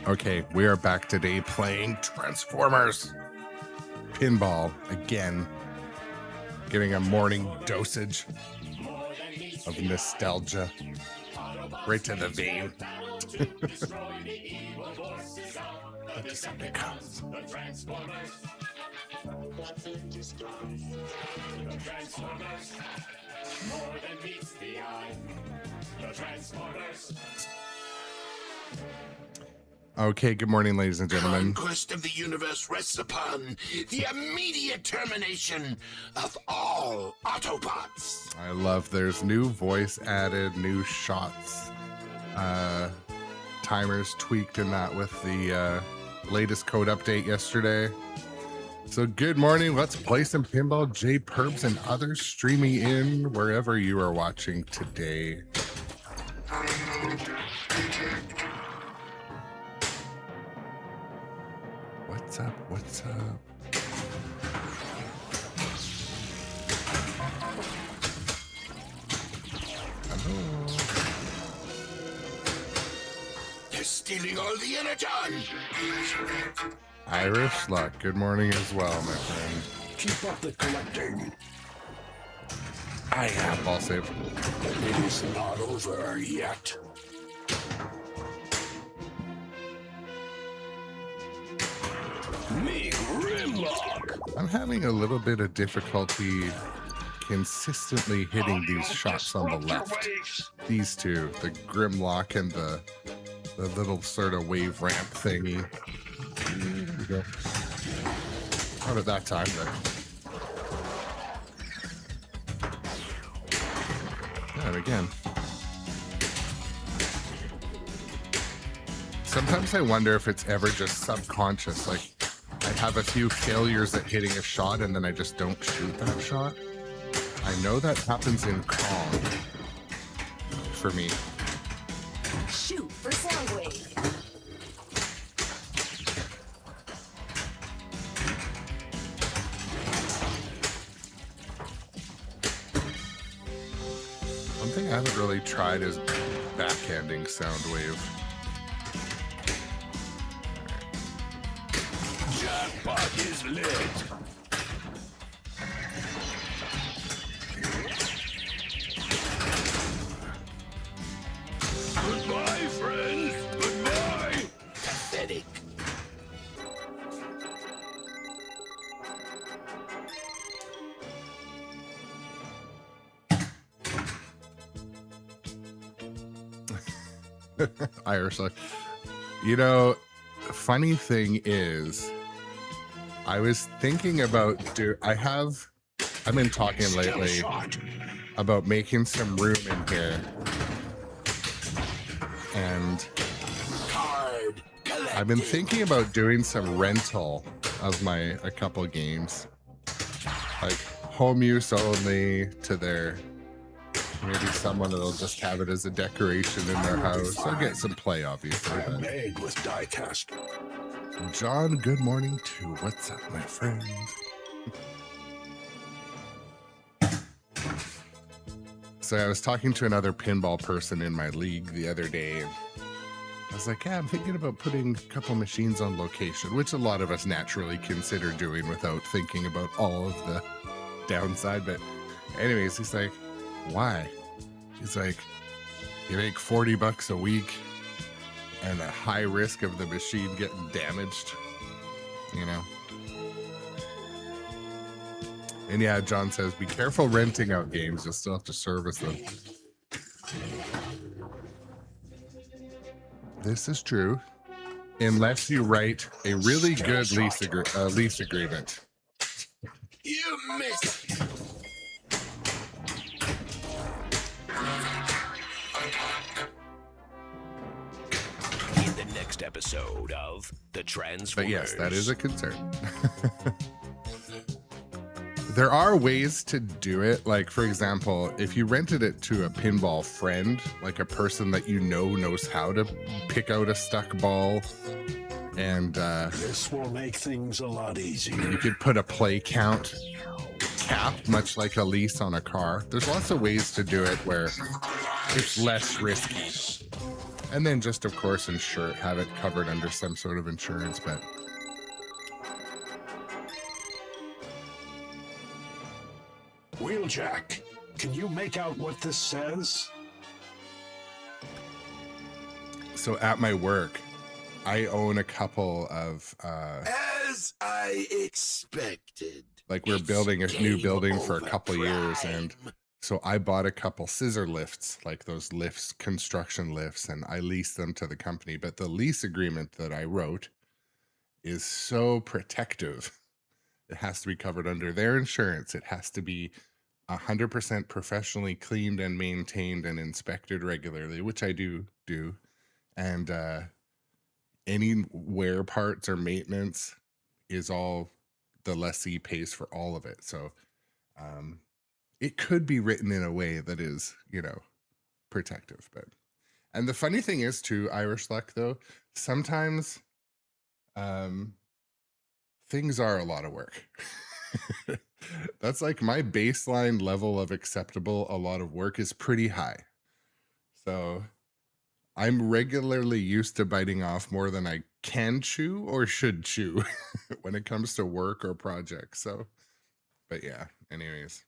Okay, we are back today playing Transformers Pinball again. Getting a morning dosage of nostalgia. Right to the vein. Let the Sunday comes. The Transformers. More than meets the eye. The Transformers. Okay, good morning, ladies and gentlemen. Conquest of the universe rests upon the immediate termination of all Autobots. I love there's new voice added, new shots, timers tweaked in that with the latest code update yesterday. So good morning, let's play some pinball. J Perbs and others streaming in wherever you are watching today. What's up? What's up? Hello. They're stealing all the energy. Irish Luck, good morning as well, my friend. Keep up the collecting. I have ball save. It is not over yet. Me Grimlock. I'm having a little bit of difficulty consistently hitting these shots on the left. These two, the Grimlock and the little sort of wave ramp thingy. There we go. Not at that time, but and again. Sometimes I wonder if it's ever just subconscious, like I have a few failures at hitting a shot and then I just don't shoot that shot. I know that happens in Kong for me. Shoot for Soundwave. One thing I haven't really tried is backhanding Soundwave. Jackpot is lit. Goodbye, friends. Goodbye. Pathetic. Irish Luck. You know, funny thing is, I was thinking about I've been talking lately about making some room in here. And I've been thinking about doing some rental of a couple games. Like home use only to their, maybe someone that'll just have it as a decoration in their house. I'll get some play, obviously. I'm made with diecast. John, good morning too. What's up, my friend? So I was talking to another pinball person in my league the other day. And I was like, yeah, I'm thinking about putting a couple machines on location, which a lot of us naturally consider doing without thinking about all of the downside. But anyways, he's like, why? He's like, you make $40 a week and a high risk of the machine getting damaged, you know? And yeah, John says, be careful renting out games. You'll still have to service them. This is true. Unless you write a really good lease agreement. You missed. In the next episode of The Transformers. But yes, that is a concern. There are ways to do it. Like, for example, if you rented it to a pinball friend, like a person that you know knows how to pick out a stuck ball, and this will make things a lot easier. You could put a play count cap, much like a lease on a car. There's lots of ways to do it where it's less risky. And then just, of course, have it covered under some sort of insurance. But Wheeljack, can you make out what this says? so at my work, I own a couple of As I expected. like we're It's building a new game building for a over, couple years, and Prime. so I bought a couple scissor lifts, like those lifts, construction lifts, and I leased them to the company. But the lease agreement that I wrote is so protective. It has to be covered under their insurance. It has to be 100% professionally cleaned and maintained and inspected regularly, which I do. And any wear parts or maintenance is all the lessee pays for all of it. So it could be written in a way that is, protective. And the funny thing is too, Irish Luck though, sometimes things are a lot of work. That's like my baseline level of acceptable a lot of work is pretty high. So I'm regularly used to biting off more than I can chew or should chew when it comes to work or projects. So, but yeah, anyways.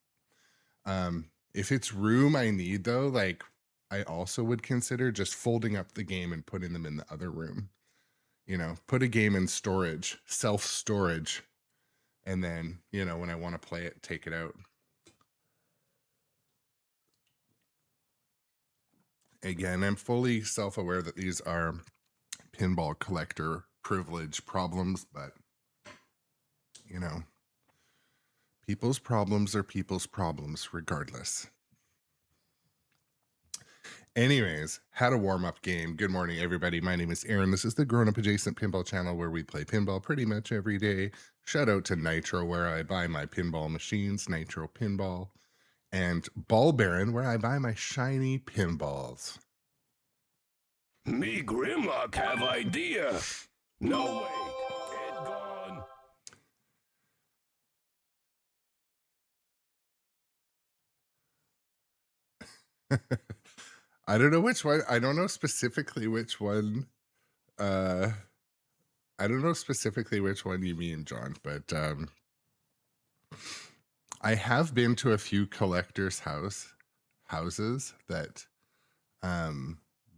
If it's room I need though, like I also would consider just folding up the game and putting them in the other room. Put a game in storage, self-storage, and then, when I want to play it, take it out. Again, I'm fully self-aware that these are pinball collector privilege problems, but, people's problems are people's problems regardless. Anyways, had a warm-up game. Good morning, everybody. My name is Aaron. This is the Grownup Adjacent Pinball channel where we play pinball pretty much every day. Shout out to Nitro, where I buy my pinball machines, Nitro Pinball, and Ball Baron, where I buy my shiny pinballs. Me Grimlock have idea. No wait, it gone. I don't know which one. I don't know specifically which one. I don't know specifically which one you mean, John, but I have been to a few collectors' houses that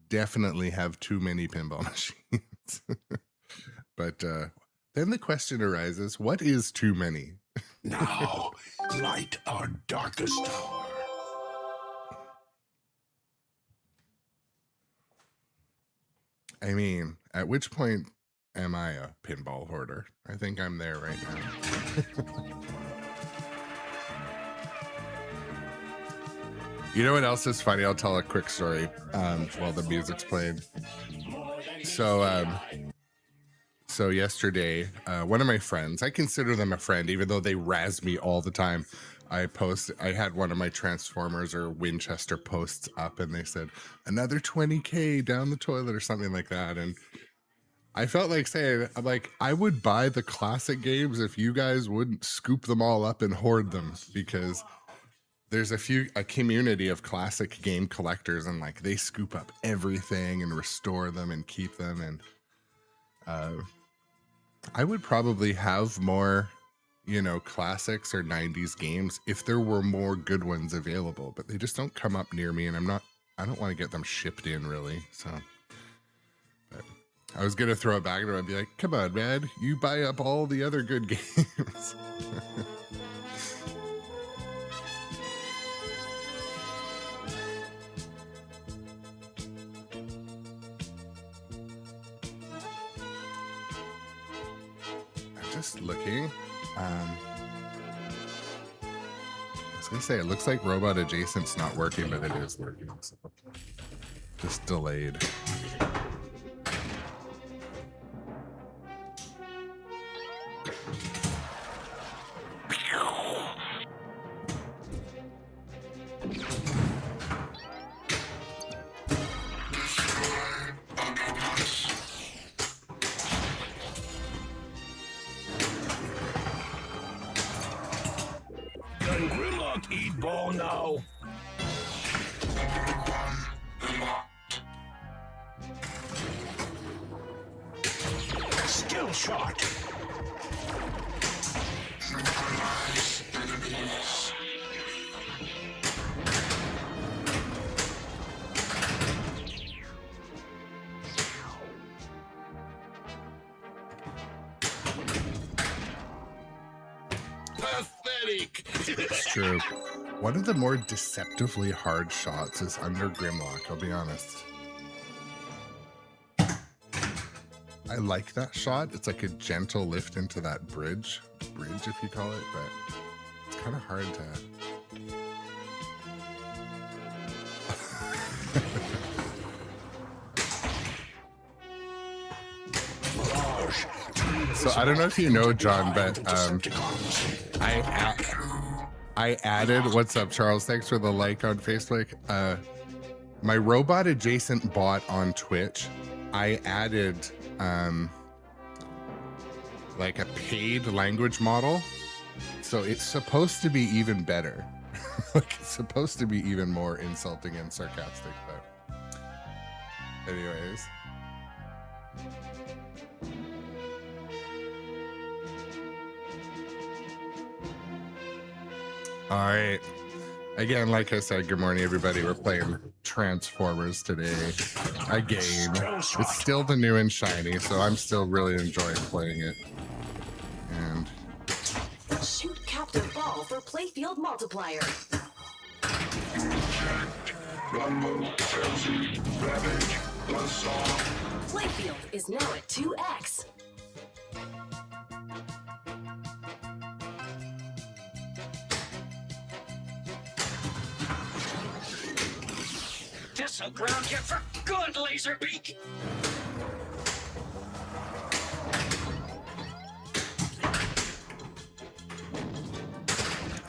definitely have too many pinball machines. But then the question arises, what is too many? Now, light our darkest hour. I mean, at which point am I a pinball hoarder? I think I'm there right now. You know what else is funny? I'll tell a quick story while the music's playing. So yesterday, one of my friends, I consider them a friend, even though they razz me all the time. I had one of my Transformers or Winchester posts up, and they said another 20K down the toilet or something like that. And I felt like saying, I'm like, I would buy the classic games if you guys wouldn't scoop them all up and hoard them, because there's a community of classic game collectors, and like they scoop up everything and restore them and keep them. And I would probably have more, classics or 90s games if there were more good ones available, but they just don't come up near me, and I don't want to get them shipped in really. So but I was going to throw it back to him and be like, come on, man, you buy up all the other good games. Just looking. I was gonna say it looks like Robot Adjacent's not working, but it is working. So just delayed. Can Grimlock eat ball now? shot. Neutralize enemies. Pathetic. It's true. One of the more deceptively hard shots is under Grimlock, I'll be honest. I like that shot. It's like a gentle lift into that bridge if you call it, but it's kind of hard to... So I don't know if you know, John, but I added, what's up, Charles? Thanks for the like on Facebook. My Robot Adjacent bot on Twitch, I added like a paid language model. So it's supposed to be even better. Like it's supposed to be even more insulting and sarcastic, but anyways. All right. Again, like I said, good morning, everybody. We're playing Transformers today. A game. It's still the new and shiny, so I'm still really enjoying playing it. And Shoot captive ball for playfield multiplier. Playfield is now at 2x. This'll ground you for good, Laserbeak!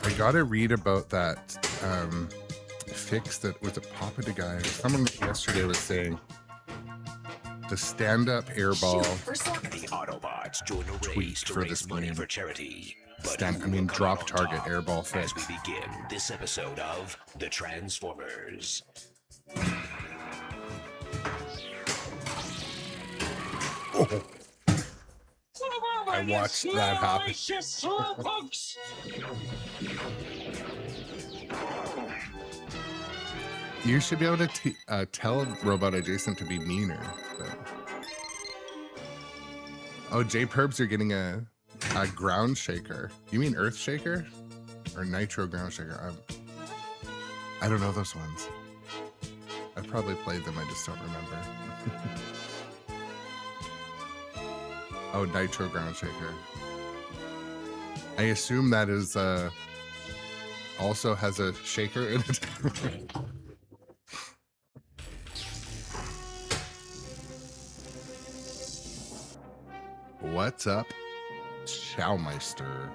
I gotta read about that fix that was a Papa de Guy. Someone yesterday was saying the stand-up airball The Autobots join a race tweaked to for raise this money game. for charity. Drop target airball As fix. we begin this episode of The Transformers. Oh. I watched that happen. You should be able to tell Robot Adjacent to be meaner. But... Oh, J Perbs, you're getting a ground shaker. You mean earth shaker? Or nitro ground shaker? I don't know those ones. I probably played them, I just don't remember. Oh, nitro ground shaker. I assume that is also has a shaker in it. What's up, Showmeister?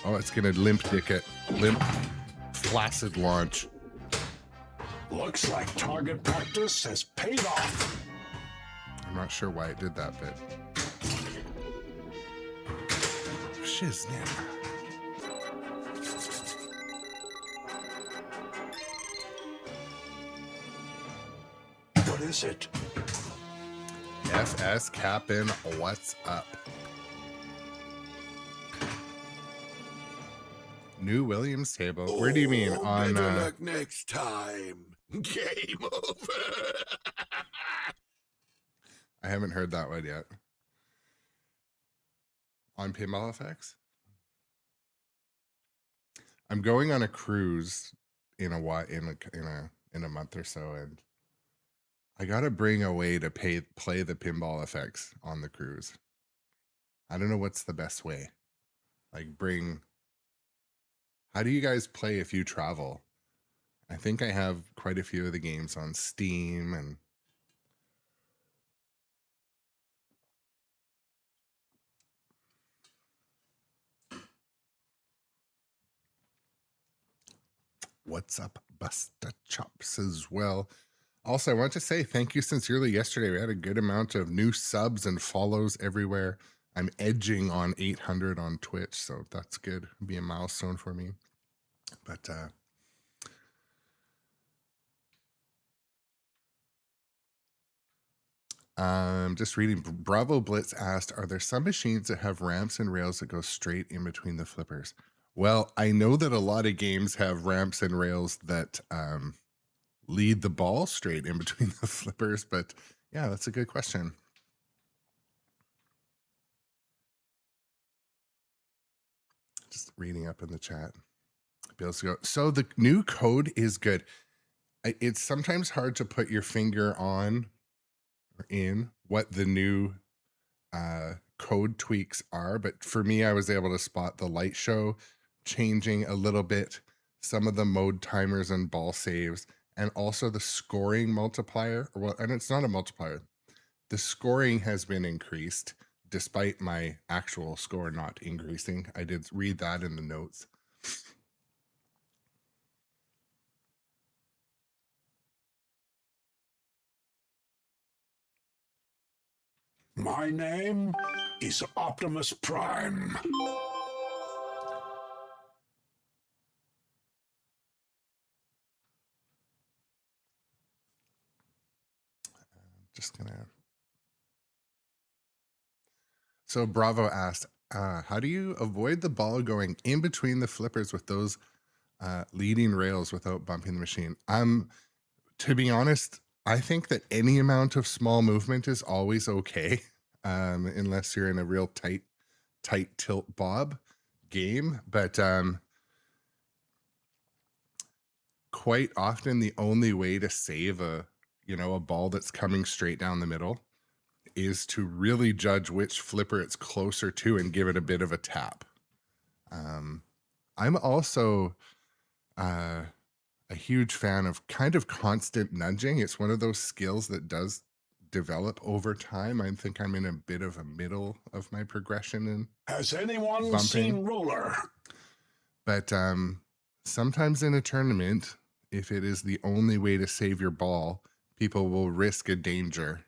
Oh, it's gonna limp flaccid launch. Looks like target practice has paid off. I'm not sure why it did that bit. Shiznit. What is it? FS Cap'n, what's up? New Williams table. Where do you mean? On Better luck next time. Game over. I haven't heard that one yet. On Pinball Effects? I'm going on a cruise in a month or so, and I gotta bring a way to play the Pinball Effects on the cruise. I don't know what's the best way. Like how do you guys play if you travel? I think I have quite a few of the games on Steam and what's up, Busta Chops as well. Also, I want to say thank you sincerely. Yesterday, we had a good amount of new subs and follows everywhere. I'm edging on 800 on Twitch, so that's good. It'd be a milestone for me. But just reading. Bravo Blitz asked, are there some machines that have ramps and rails that go straight in between the flippers? Well, I know that a lot of games have ramps and rails that lead the ball straight in between the flippers, but yeah, that's a good question. Just reading up in the chat. Bill's go. So the new code is good. It's sometimes hard to put your finger on or in what the new code tweaks are, but for me, I was able to spot the light show changing a little bit, some of the mode timers and ball saves, and also the scoring multiplier. Well, and it's not a multiplier. The scoring has been increased despite my actual score not increasing. I did read that in the notes. My name is Optimus Prime. Just gonna. So Bravo asked, how do you avoid the ball going in between the flippers with those leading rails without bumping the machine? To be honest, I think that any amount of small movement is always okay, unless you're in a real tight tilt bob game. But quite often the only way to save a ball that's coming straight down the middle is to really judge which flipper it's closer to and give it a bit of a tap. I'm also a huge fan of kind of constant nudging. It's one of those skills that does develop over time. I think I'm in a bit of a middle of my progression in Has anyone bumping. seen Roller? But sometimes in a tournament, if it is the only way to save your ball, people will risk a danger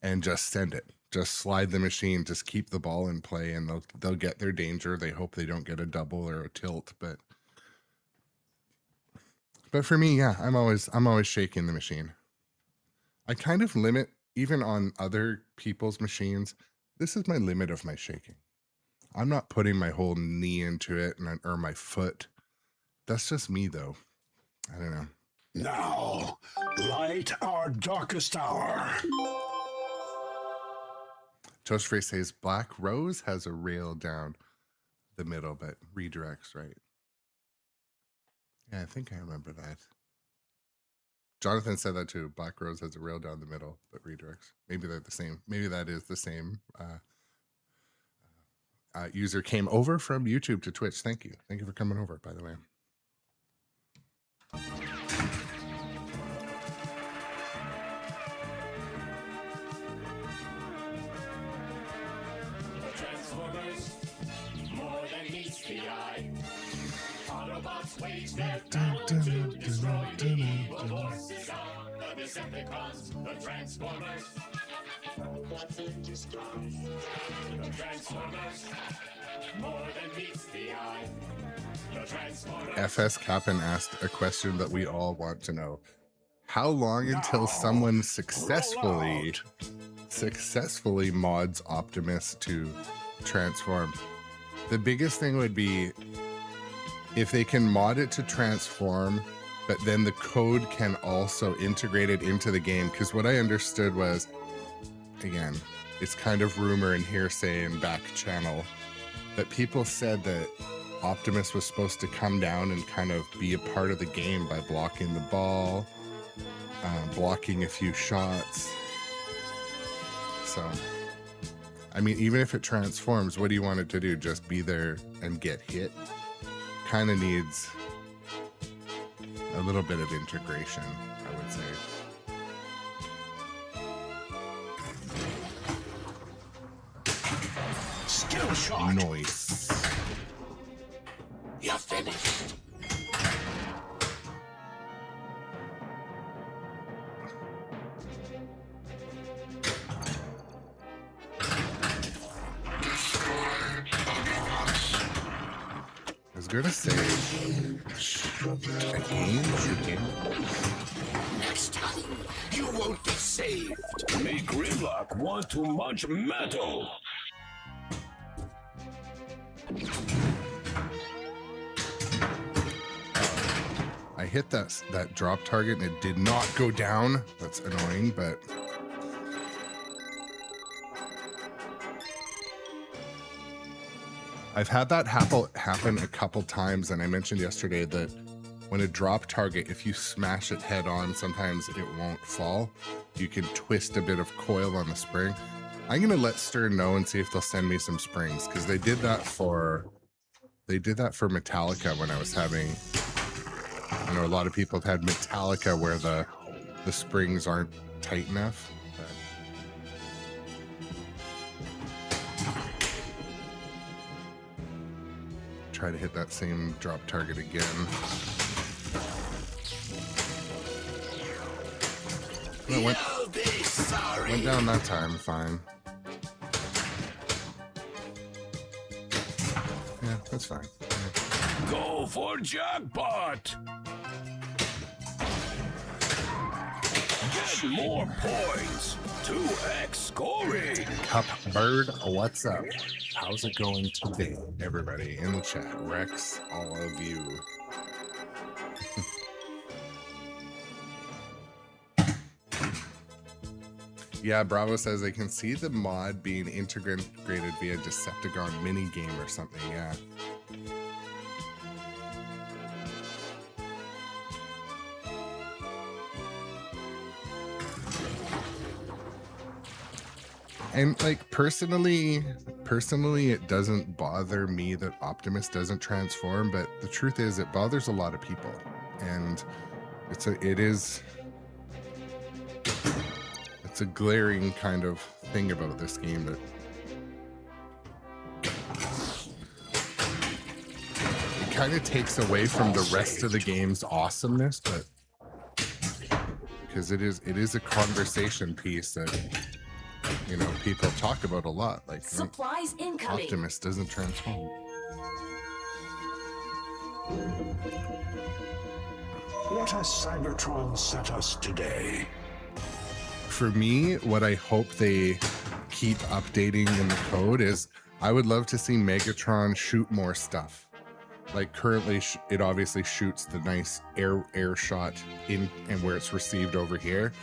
and just send it. Just slide the machine, just keep the ball in play, and they'll get their danger. They hope they don't get a double or a tilt, but for me, yeah, I'm always shaking the machine. I kind of limit, even on other people's machines, this is my limit of my shaking. I'm not putting my whole knee into it or my foot. That's just me, though. I don't know. Now, light our darkest hour. Toastfree says Black Rose has a rail down the middle, but redirects right. Yeah, I think I remember that. Jonathan said that too. Black Rose has a rail down the middle, but redirects. Maybe they're the same. Maybe that is the same. User came over from YouTube to Twitch. Thank you. Thank you for coming over, by the way. Transformers, more than meets the eye. Autobots wage their battle to destroy the evil forces of the Decepticons, the Transformers. The Transformers, more than meets the eye. The Transformers. FS Captain asked a question that we all want to know. How long until someone successfully mods Optimus to transform? The biggest thing would be if they can mod it to transform, but then the code can also integrate it into the game. Because what I understood was, again, it's kind of rumor and hearsay and back channel, but people said that Optimus was supposed to come down and kind of be a part of the game by blocking the ball, blocking a few shots. So, I mean, even if it transforms, what do you want it to do? Just be there and get hit? Kind of needs a little bit of integration, I would say. Skill shot. Noise. You're finished. gonna say a game. Next time, you won't be saved. Make Gridlock want to munch metal. I hit that drop target and it did not go down. That's annoying, but I've had that happen a couple times, and I mentioned yesterday that when a drop target, if you smash it head on, sometimes it won't fall. You can twist a bit of coil on the spring. I'm gonna let Stern know and see if they'll send me some springs, because they did that for Metallica when I was having. I know a lot of people have had Metallica where the springs aren't tight enough. Try to hit that same drop target again. Well, You'll be sorry. went down that time, fine. Yeah, that's fine. Go for jackpot. Get more points. 2x scoring. Cup Bird, what's up? How's it going today, everybody in the chat? Rex, all of you. Yeah, Bravo says I can see the mod being integrated via Decepticon mini game or something. Yeah. And like personally, it doesn't bother me that Optimus doesn't transform, but the truth is it bothers a lot of people. And it's a glaring kind of thing about this game that it kind of takes away from the rest of the game's awesomeness, but because it is a conversation piece that, you know, people talk about a lot, like Supplies incoming. Optimus doesn't transform. What has Cybertron sent us today? For me, what I hope they keep updating in the code is I would love to see Megatron shoot more stuff. Like currently, it obviously shoots the nice air shot in and where it's received over here.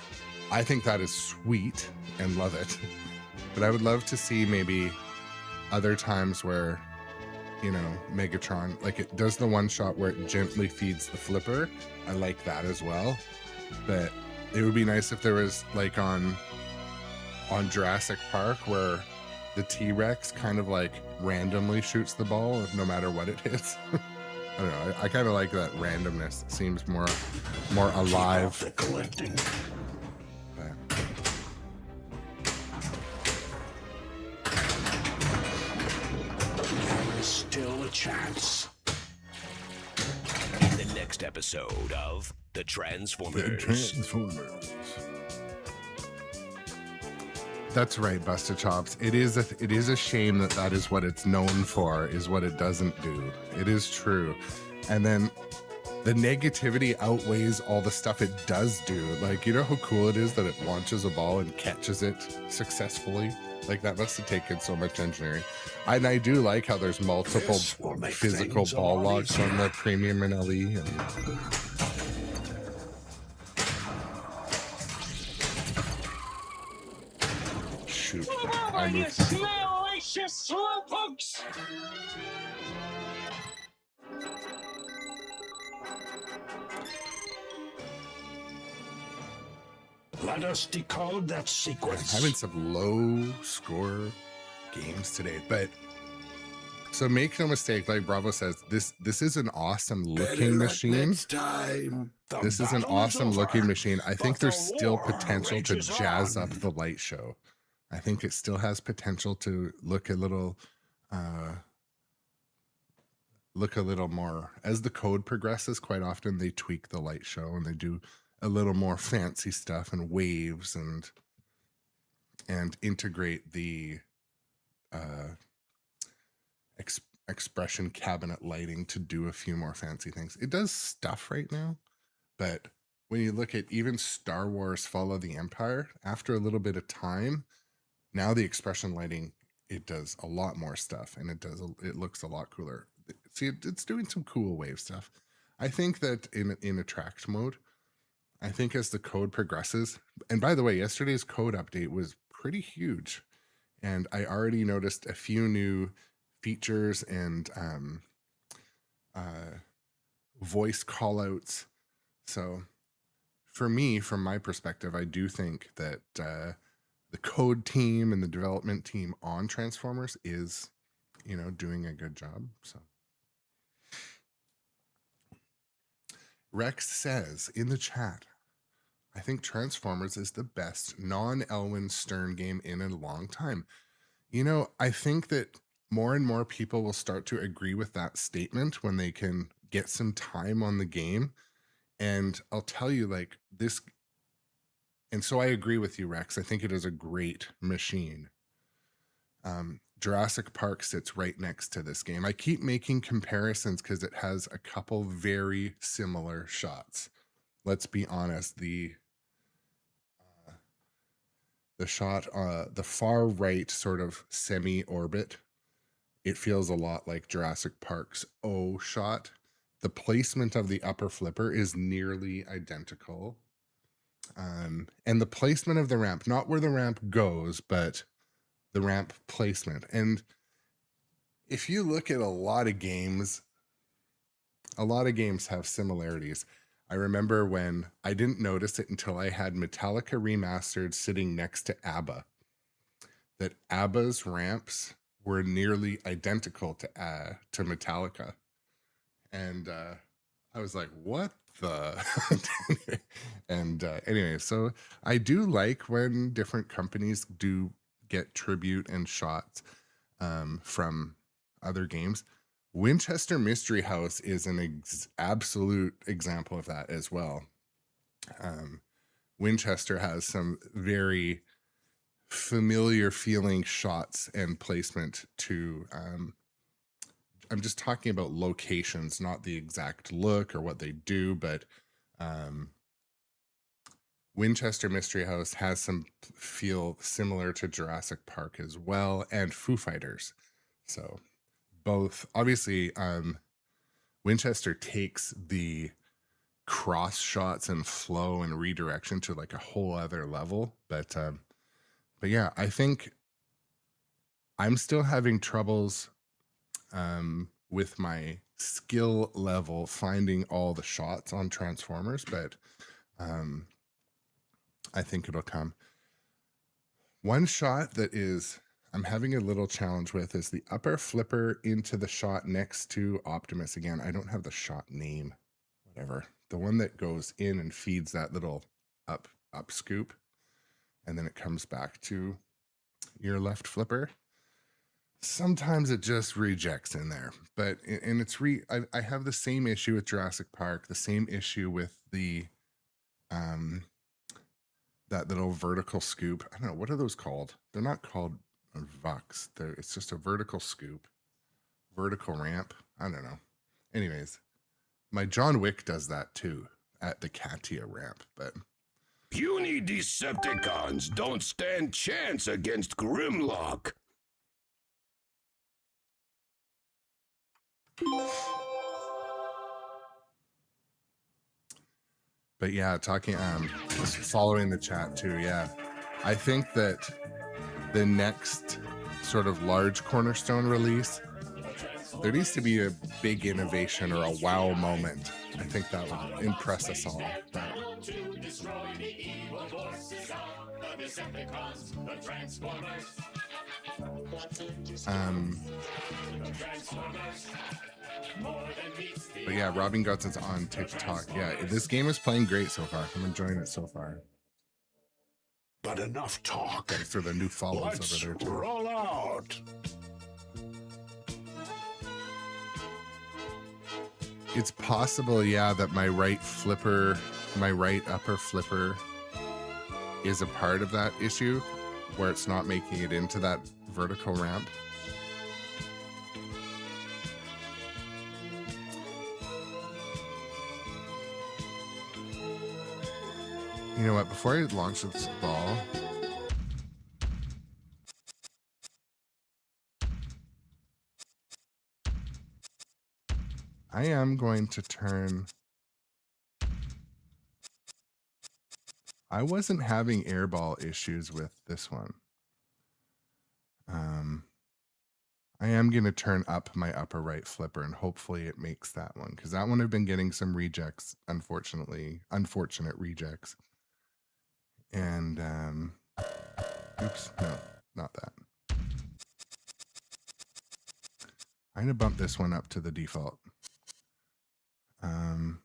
I think that is sweet and love it. But I would love to see maybe other times where, you know, Megatron, like it does the one shot where it gently feeds the flipper. I like that as well. But it would be nice if there was like on Jurassic Park where the T-Rex kind of like randomly shoots the ball no matter what it hits. I don't know. I kind of like that randomness. It seems more alive. The collecting. There is still a chance. In the next episode of The Transformers. That's right, Busted Chops. It is a shame that is what it's known for, is what it doesn't do. It is true. And then the negativity outweighs all the stuff it does do. Like, you know how cool it is that it launches a ball and catches it successfully? Like, that must have taken so much engineering. And I do like how there's multiple physical ball locks on the Premium and LE. And shoot. I moved. Snail-acious slowpokes! Let us decode that sequence. Having some low score games today, but so make no mistake, like Bravo says, this is an awesome looking machine. Next time. This is an awesome looking machine. I think there's still potential to jazz up the light show. I think it still has potential to look a little more. As the code progresses, quite often they tweak the light show and they do a little more fancy stuff and waves and integrate the expression cabinet lighting to do a few more fancy things. It does stuff right now, but when you look at even Star Wars Fall of the Empire, after a little bit of time, now the expression lighting, it does a lot more stuff, and it looks a lot cooler. See, it's doing some cool wave stuff. I think that in attract mode, I think as the code progresses, and by the way, yesterday's code update was pretty huge, and I already noticed a few new features and voice callouts. So for me, from my perspective, I do think that the code team and the development team on Transformers is, doing a good job. So Rex says in the chat, I think Transformers is the best non-Elwyn Stern game in a long time. I think that more and more people will start to agree with that statement when they can get some time on the game. And I'll tell you, like, this, and so I agree with you, Rex. I think it is a great machine. Jurassic Park sits right next to this game. I keep making comparisons because it has a couple very similar shots. Let's be honest, the shot, the far right sort of semi-orbit, it feels a lot like Jurassic Park's O shot. The placement of the upper flipper is nearly identical. And the placement of the ramp, not where the ramp goes, but the ramp placement. And if you look at a lot of games have similarities. I remember when I didn't notice it until I had Metallica Remastered sitting next to ABBA, that ABBA's ramps were nearly identical to Metallica. And I was like, what the? And anyway, so I do like when different companies do get tribute and shots from other games. Winchester Mystery House is an absolute example of that as well. Winchester has some very familiar feeling shots and placement to I'm just talking about locations, not the exact look or what they do, but Winchester Mystery House has some feel similar to Jurassic Park as well, and Foo Fighters. So both, obviously, Winchester takes the cross shots and flow and redirection to like a whole other level. But yeah, I think I'm still having troubles with my skill level finding all the shots on Transformers, but I think it'll come. One shot that I'm having a little challenge with is the upper flipper into the shot next to Optimus. Again, I don't have the shot name, whatever. The one that goes in and feeds that little up scoop, and then it comes back to your left flipper. Sometimes it just rejects in there, but I have the same issue with Jurassic Park, the same issue with the that little vertical scoop. I don't know, what are those called? They're not called Vux. It's just a vertical scoop, vertical ramp. I don't know. Anyways, my John Wick does that too at the Katia ramp, but Puny Decepticons don't stand chance against Grimlock. But yeah, just following the chat too. Yeah, I think that the next sort of large cornerstone release, there needs to be a big innovation or a wow moment. I think that would impress us all. But yeah, Robin Gutson's on TikTok. Yeah, this game is playing great so far. I'm enjoying it so far. But enough talk. Thanks for the new follows Let's over there too. roll out. It's possible, yeah, that my right upper flipper is a part of that issue where it's not making it into that vertical ramp. You know what? Before I launch this ball, I am going to turn. I wasn't having airball issues with this one. I am going to turn up my upper right flipper, and hopefully it makes that one, because that one I've been getting some rejects, unfortunate rejects. And oops, no, not that. I'm going to bump this one up to the default. I'm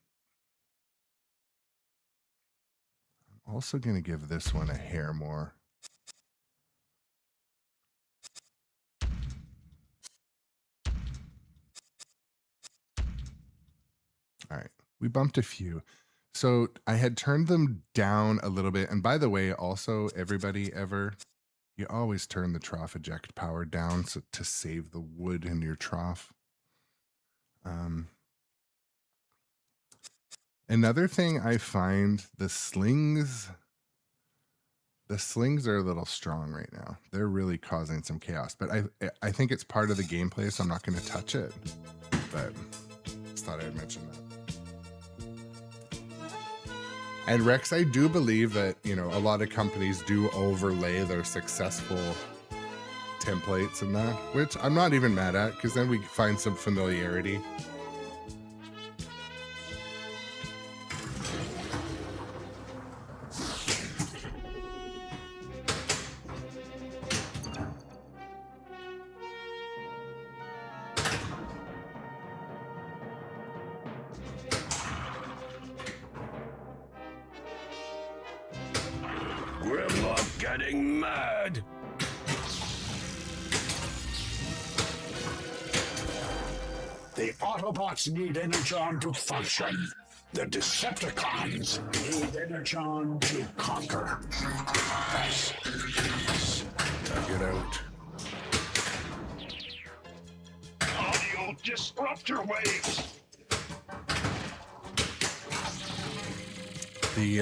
also going to give this one a hair more. All right, we bumped a few. So I had turned them down a little bit. And by the way, also, everybody you always turn the trough eject power down to save the wood in your trough. Another thing I find, the slings are a little strong right now. They're really causing some chaos, but I think it's part of the gameplay, so I'm not going to touch it. But just thought I'd mention that. And Rex, I do believe that, you know, a lot of companies do overlay their successful templates and that, which I'm not even mad at, because then we find some familiarity. Grownup getting mad. The Autobots need Energon to function. The Decepticons need Energon to conquer. Get out. Audio disruptor waves. The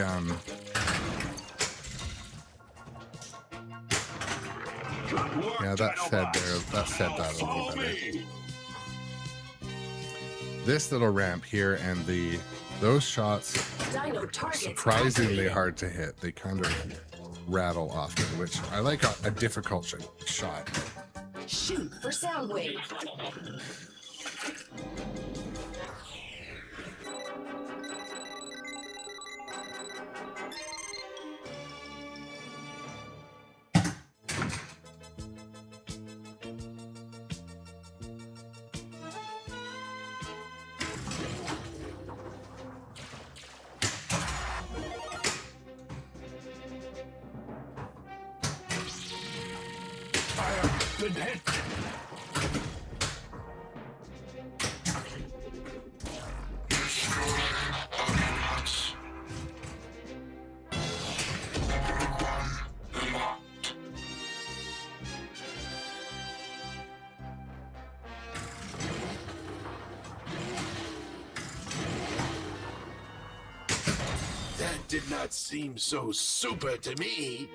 yeah, that fed that a little better. This little ramp here and those shots Dino are targets surprisingly activated. hard to hit. They kind of rattle often, which I like a difficult shot. Shoot for sound wave. Been hit. That did not seem so super to me.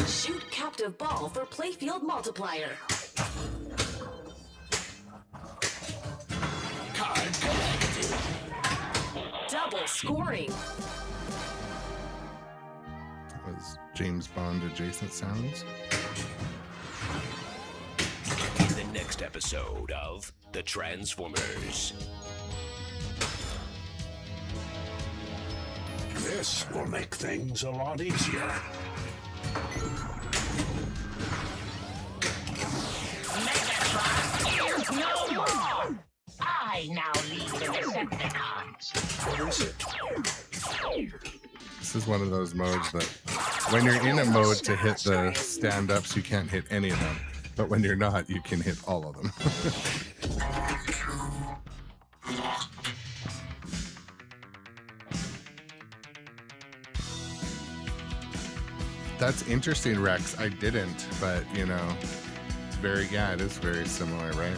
Shoot captive ball for playfield multiplier. Card collected. Double scoring. That was James Bond adjacent sounds. In the next episode of The Transformers. This will make things a lot easier. Megatron is no more. I now lead the Decepticons. What is it? This is one of those modes that when you're in a mode to hit the stand-ups, you can't hit any of them. But when you're not, you can hit all of them. That's interesting, Rex. I didn't, but you know, it's it is very similar, right?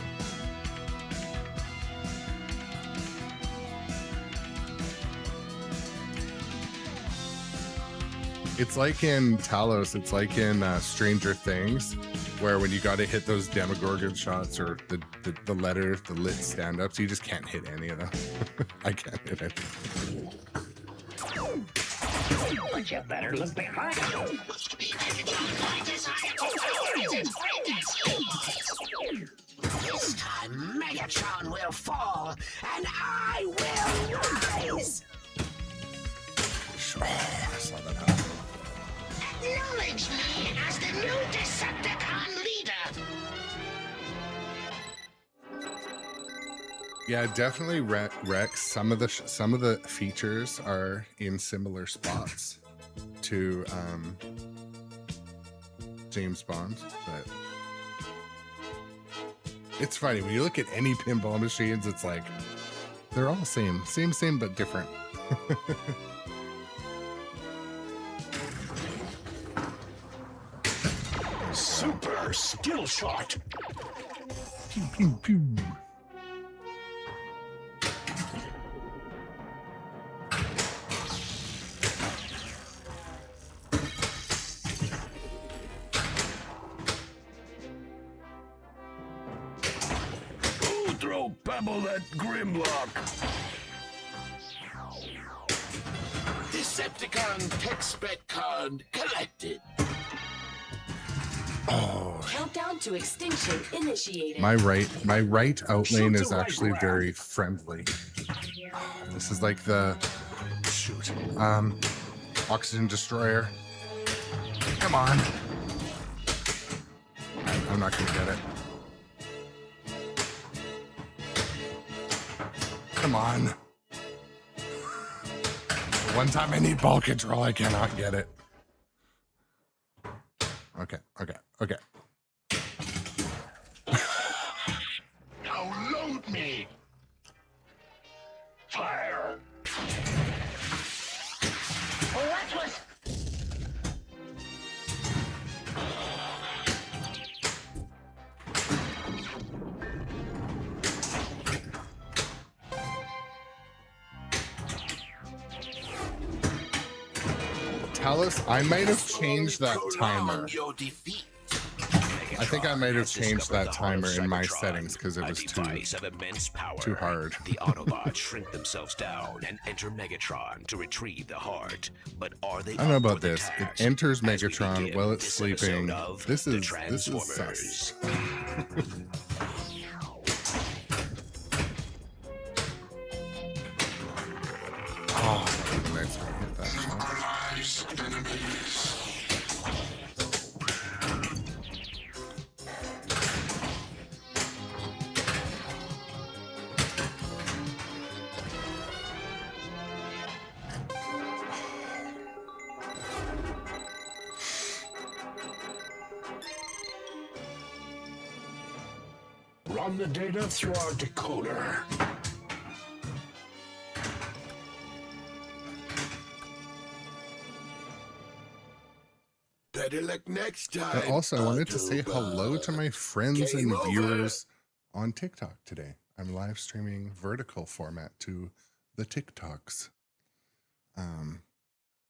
It's like in Talos, it's like in Stranger Things, where when you got to hit those Demogorgon shots or the letters, the lit stand-ups, you just can't hit any of them. I can't hit it. But you better look behind you. This time, Megatron will fall, and I will rise. Oh, I saw that happen. Acknowledge me as the new Decepticon leader. Yeah, definitely Rex. Some of the features are in similar spots to James Bond, but it's funny when you look at any pinball machines. It's like they're all same, but different. Super skill shot. Pew pew pew. Who throw pebble at Grimlock? Decepticon tech spec card collected. Oh, Countdown to extinction initiated. my right outlane is actually very friendly. This is like the oxygen destroyer. Come on. I'm not gonna get it. Come on. One time I need ball control, I cannot get it. Okay. Now load me. Fire. What was... Talos, I might have changed that timer. Your defeat. I think I might have has changed discovered that the heart of timer in my Cybertron, settings because it a was device of immense power. too hard. The Autobots shrink themselves down and enter Megatron to retrieve the heart. But are they? I don't know up about for the this. It task? enters As we Megatron begin while it's this sleeping. episode of This The is Transformers. sus. Oh, nice one. Hit that shot. Run the data through our decoder. Better luck next time. But also, I wanted to say hello to my friends and Game over. viewers on TikTok today. I'm live streaming vertical format to the TikToks.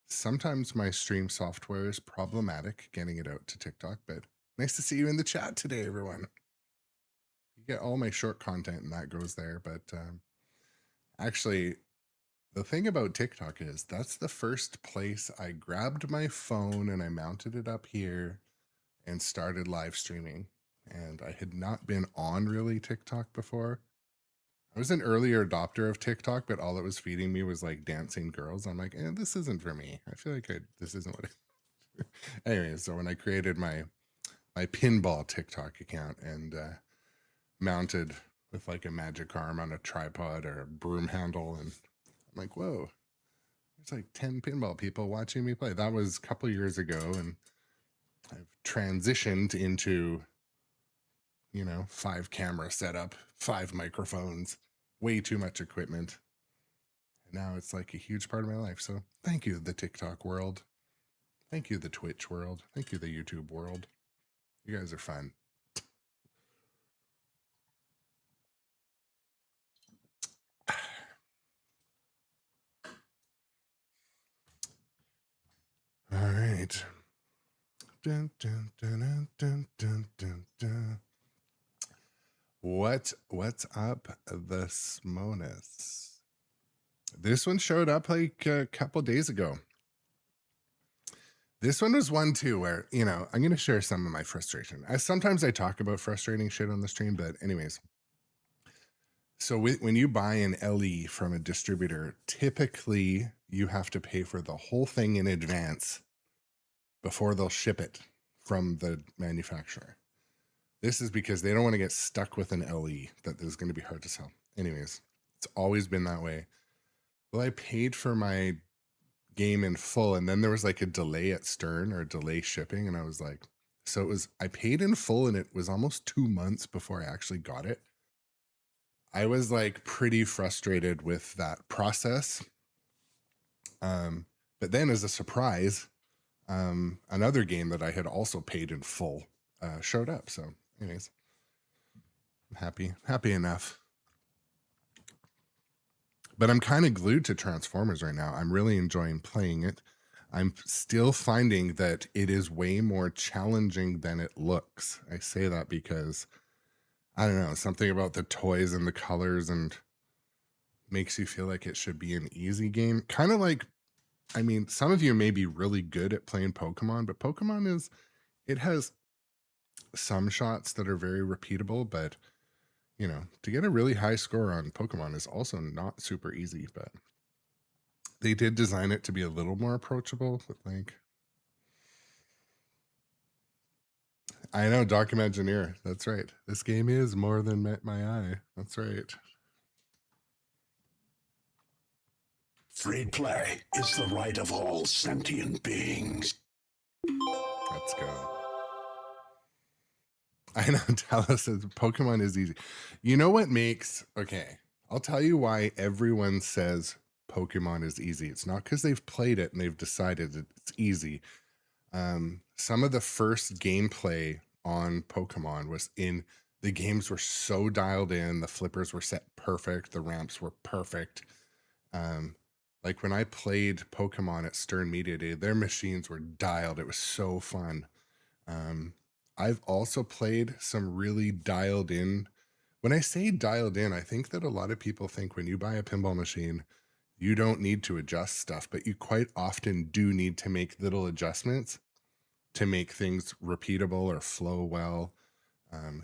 Sometimes my stream software is problematic getting it out to TikTok, but nice to see you in the chat today, everyone. You get all my short content and that goes there, but actually, the thing about TikTok is that's the first place I grabbed my phone and I mounted it up here and started live streaming. And I had not been on really TikTok before. I was an earlier adopter of TikTok, but all it was feeding me was like dancing girls. I'm like, this isn't for me. I feel like this isn't what it. Anyway, so when I created my pinball TikTok account and mounted with like a magic arm on a tripod or a broom handle, and I'm like, whoa, there's like 10 pinball people watching me play. That was a couple years ago, and I've transitioned into, 5 camera setup, 5 microphones, way too much equipment. And now it's like a huge part of my life. So thank you, the TikTok world. Thank you, the Twitch world. Thank you, the YouTube world. You guys are fun. All right. right. Dun, dun, dun, dun, dun, dun, dun, dun. What's up, the Smonis? This one showed up like a couple days ago. This one was one too where, you know, I'm going to share some of my frustration. Sometimes I talk about frustrating shit on the stream, but anyways. So when you buy an LE from a distributor, typically you have to pay for the whole thing in advance before they'll ship it from the manufacturer. This is because they don't want to get stuck with an LE that is going to be hard to sell. Anyways, it's always been that way. Well, I paid for my game in full, and then there was like a delay at Stern or delay shipping, and I was like, so it was, I paid in full and it was almost 2 months before I actually got it. I was like pretty frustrated with that process. But then as a surprise, another game that I had also paid in full showed up. So anyways, I'm happy enough. But I'm kind of glued to Transformers right now. I'm really enjoying playing it. I'm still finding that it is way more challenging than it looks. I say that because, I don't know, something about the toys and the colors and makes you feel like it should be an easy game. Kind of like, I mean, some of you may be really good at playing Pokemon, but Pokemon it has some shots that are very repeatable, but you know, to get a really high score on Pokemon is also not super easy, but they did design it to be a little more approachable. But like, I know, Doc Imagineer. That's right. This game is more than met my eye. That's right. Free play is the right of all sentient beings. Let's go. I know, Dallas says Pokemon is easy. You know what makes, okay, I'll tell you why everyone says Pokemon is easy. It's not because they've played it and they've decided it's easy. Some of the first gameplay on Pokemon was the games were so dialed in, the flippers were set perfect, the ramps were perfect. Like when I played Pokemon at Stern Media Day, their machines were dialed. It was so fun. I've also played some really dialed in. When I say dialed in, I think that a lot of people think when you buy a pinball machine, you don't need to adjust stuff, but you quite often do need to make little adjustments to make things repeatable or flow well.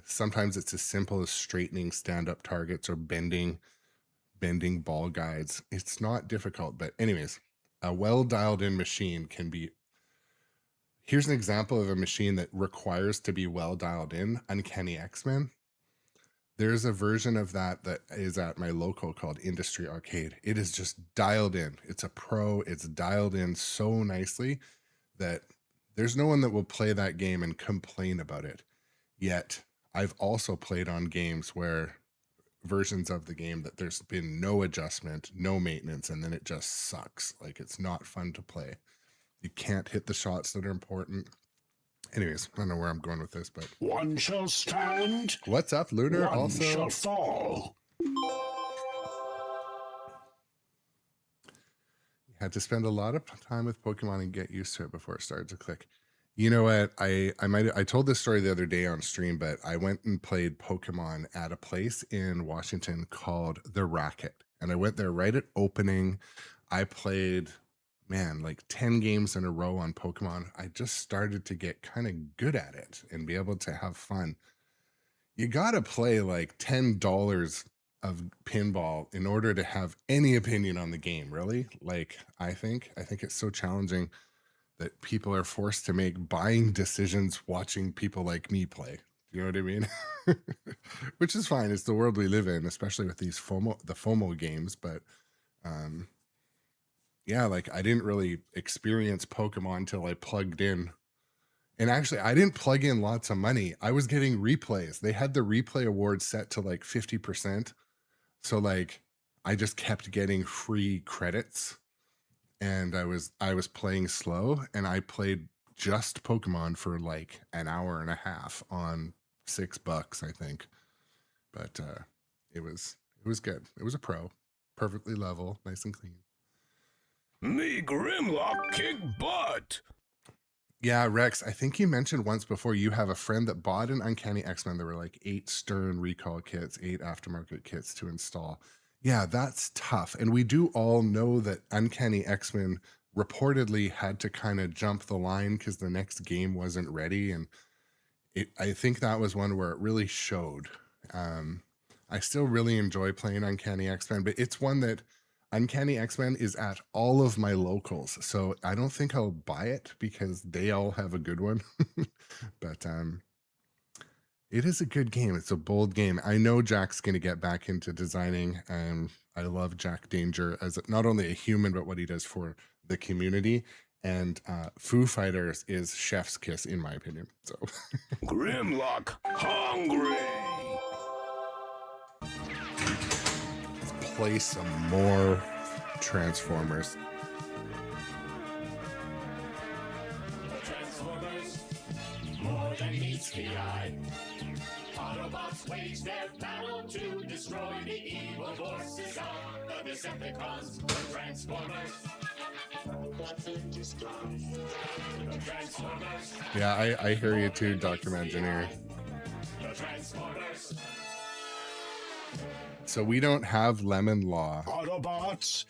Sometimes it's as simple as straightening stand-up targets or bending ball guides. It's not difficult, but anyways, a well dialed in machine can be. Here's an example of a machine that requires to be well dialed in, Uncanny X-Men. There's a version of that is at my local called Industry Arcade. It is just dialed in. It's a pro. It's dialed in so nicely that there's no one that will play that game and complain about it. Yet, I've also played on games where versions of the game that there's been no adjustment, no maintenance, and then it just sucks. Like, it's not fun to play. You can't hit the shots that are important. Anyways, I don't know where I'm going with this, but One shall stand. What's up, Lunar? One Also, shall fall. You had to spend a lot of time with Pokemon and get used to it before it started to click. You know what? I told this story the other day on stream, but I went and played Pokemon at a place in Washington called The Racket. And I went there right at opening. I played, man, like 10 games in a row on Pokemon. I just started to get kind of good at it and be able to have fun. You got to play like $10 of pinball in order to have any opinion on the game, really. Like, I think it's so challenging that people are forced to make buying decisions watching people like me play. You know what I mean? Which is fine. It's the world we live in, especially with these the FOMO games. But yeah, like I didn't really experience Pokemon till I plugged in. And actually, I didn't plug in lots of money. I was getting replays. They had the replay award set to like 50%. So like I just kept getting free credits. And I was playing slow, and I played just Pokemon for like an hour and a half on $6, I think. But it was good. It was a pro, perfectly level, nice and clean. Me Grimlock kick butt. Yeah, Rex, I think you mentioned once before you have a friend that bought an Uncanny X-Men. There were like 8 Stern recall kits, 8 aftermarket kits to install. Yeah, that's tough. And we do all know that Uncanny X-Men reportedly had to kind of jump the line because the next game wasn't ready. And I think that was one where it really showed. I still really enjoy playing Uncanny X-Men, but it's one that Uncanny X-Men is at all of my locals. So I don't think I'll buy it because they all have a good one. But it is a good game. It's a bold game. I know Jack's going to get back into designing. I love Jack Danger as not only a human, but what he does for the community. And Foo Fighters is chef's kiss, in my opinion. So Grimlock hungry. let's play some more Transformers. Transformers, more than meets the eye. Autobots wage their battle to destroy the evil forces of the Decepticons. The Transformers. The Transformers. Yeah, I hear you too, Dr. Imagineer. The Transformers. So we don't have Lemon Law. Autobots.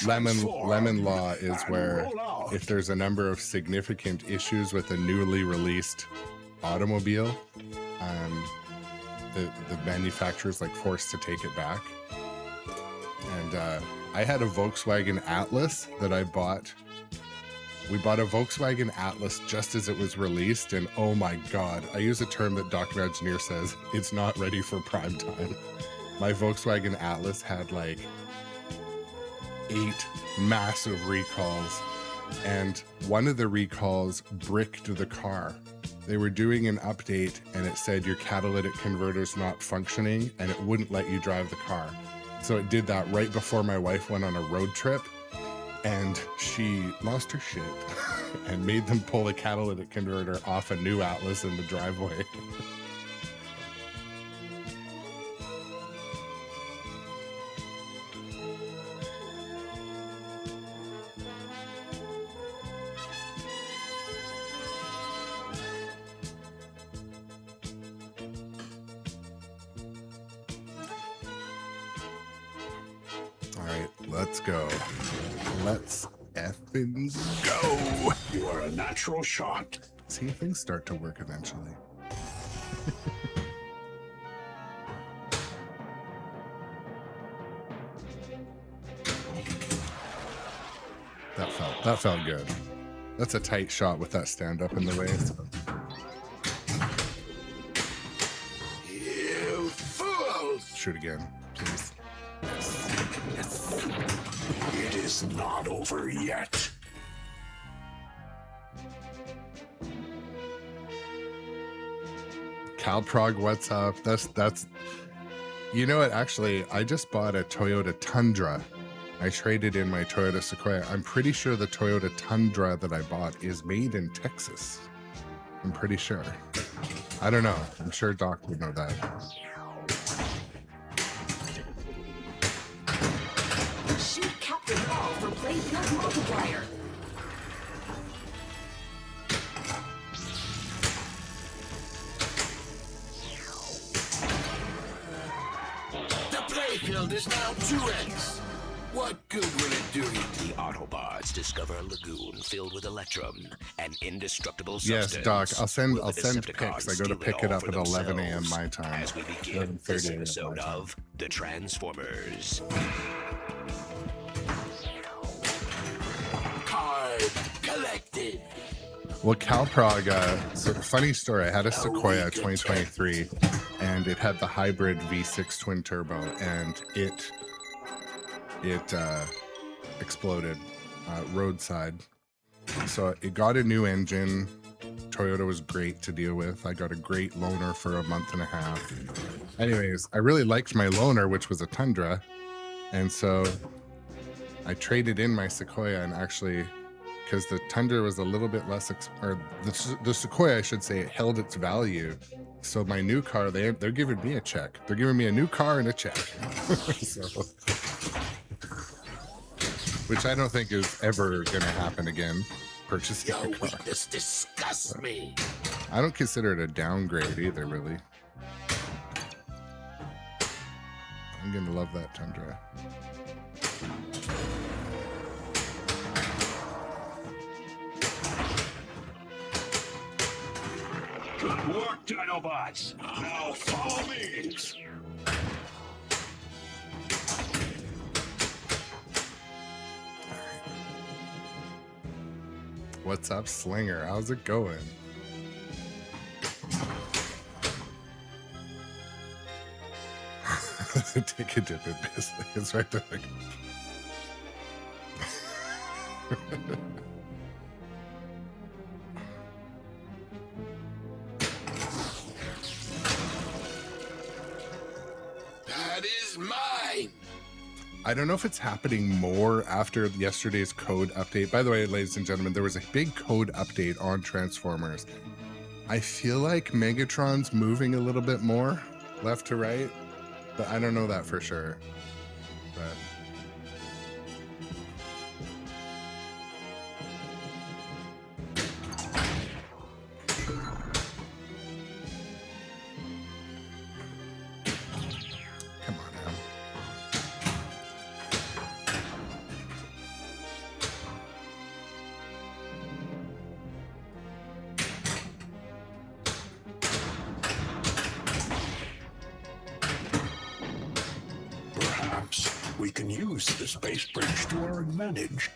Lemon Law is and where roll out. if there's a number of significant issues with a newly released automobile, the manufacturer's like forced to take it back. And I had a Volkswagen Atlas that I bought. We bought a Volkswagen Atlas just as it was released, and oh my god, I use a term that Dr. Engineer says, it's not ready for prime time. My Volkswagen Atlas had like 8 massive recalls, and one of the recalls bricked the car. They were doing an update and it said your catalytic converter's not functioning and it wouldn't let you drive the car. So it did that right before my wife went on a road trip, and she lost her shit and made them pull the catalytic converter off a new Atlas in the driveway. All right, let's go. Let's effing go. You are a natural shot. See if things start to work eventually. That felt good. That's a tight shot with that stand up in the way. So. You fools! Shoot again, please. It is not over yet. Calprog, what's up? That's you know what, actually I just bought a Toyota Tundra. I traded in my Toyota Sequoia. I'm pretty sure the Toyota Tundra that I bought is made in Texas. I'm pretty sure. I don't know. I'm sure Doc would know that. Shoot Captain Ball for playfield multiplier. The playfield is now 2x. What good will it do you? The Autobots discover a lagoon filled with Electrum, an indestructible Yes, substance. Doc. I'll send Will the pics. Decepticons I go to steal pick it all up for at 11 a.m. themselves my time. as we begin 11:30 this a.m. my episode time. of The Transformers. Card collected. Well, Calprog, so funny story. I had a Sequoia 2023, and it had the hybrid V6 twin turbo, and it exploded roadside. So it got a new engine. Toyota was great to deal with. I got a great loaner for a month and a half. Anyways, I really liked my loaner, which was a Tundra, and so I traded in my Sequoia, and actually, because the Tundra was a little bit less, the Sequoia, I should say, it held its value. So my new car, they're giving me a check. They're giving me a new car and a check. So, which I don't think is ever going to happen again. purchasing Your a car. weakness disgusts me. I don't consider it a downgrade either, really. I'm gonna love that Tundra. Good work, Dinobots. Now follow me. What's up, Slinger? How's it going? Take a dip in business. It's right there. Like... That is mine. I don't know if it's happening more after yesterday's code update. By the way, ladies and gentlemen, there was a big code update on Transformers. I feel like Megatron's moving a little bit more left to right, but I don't know that for sure. But come on now. Perhaps we can use the space bridge to our advantage.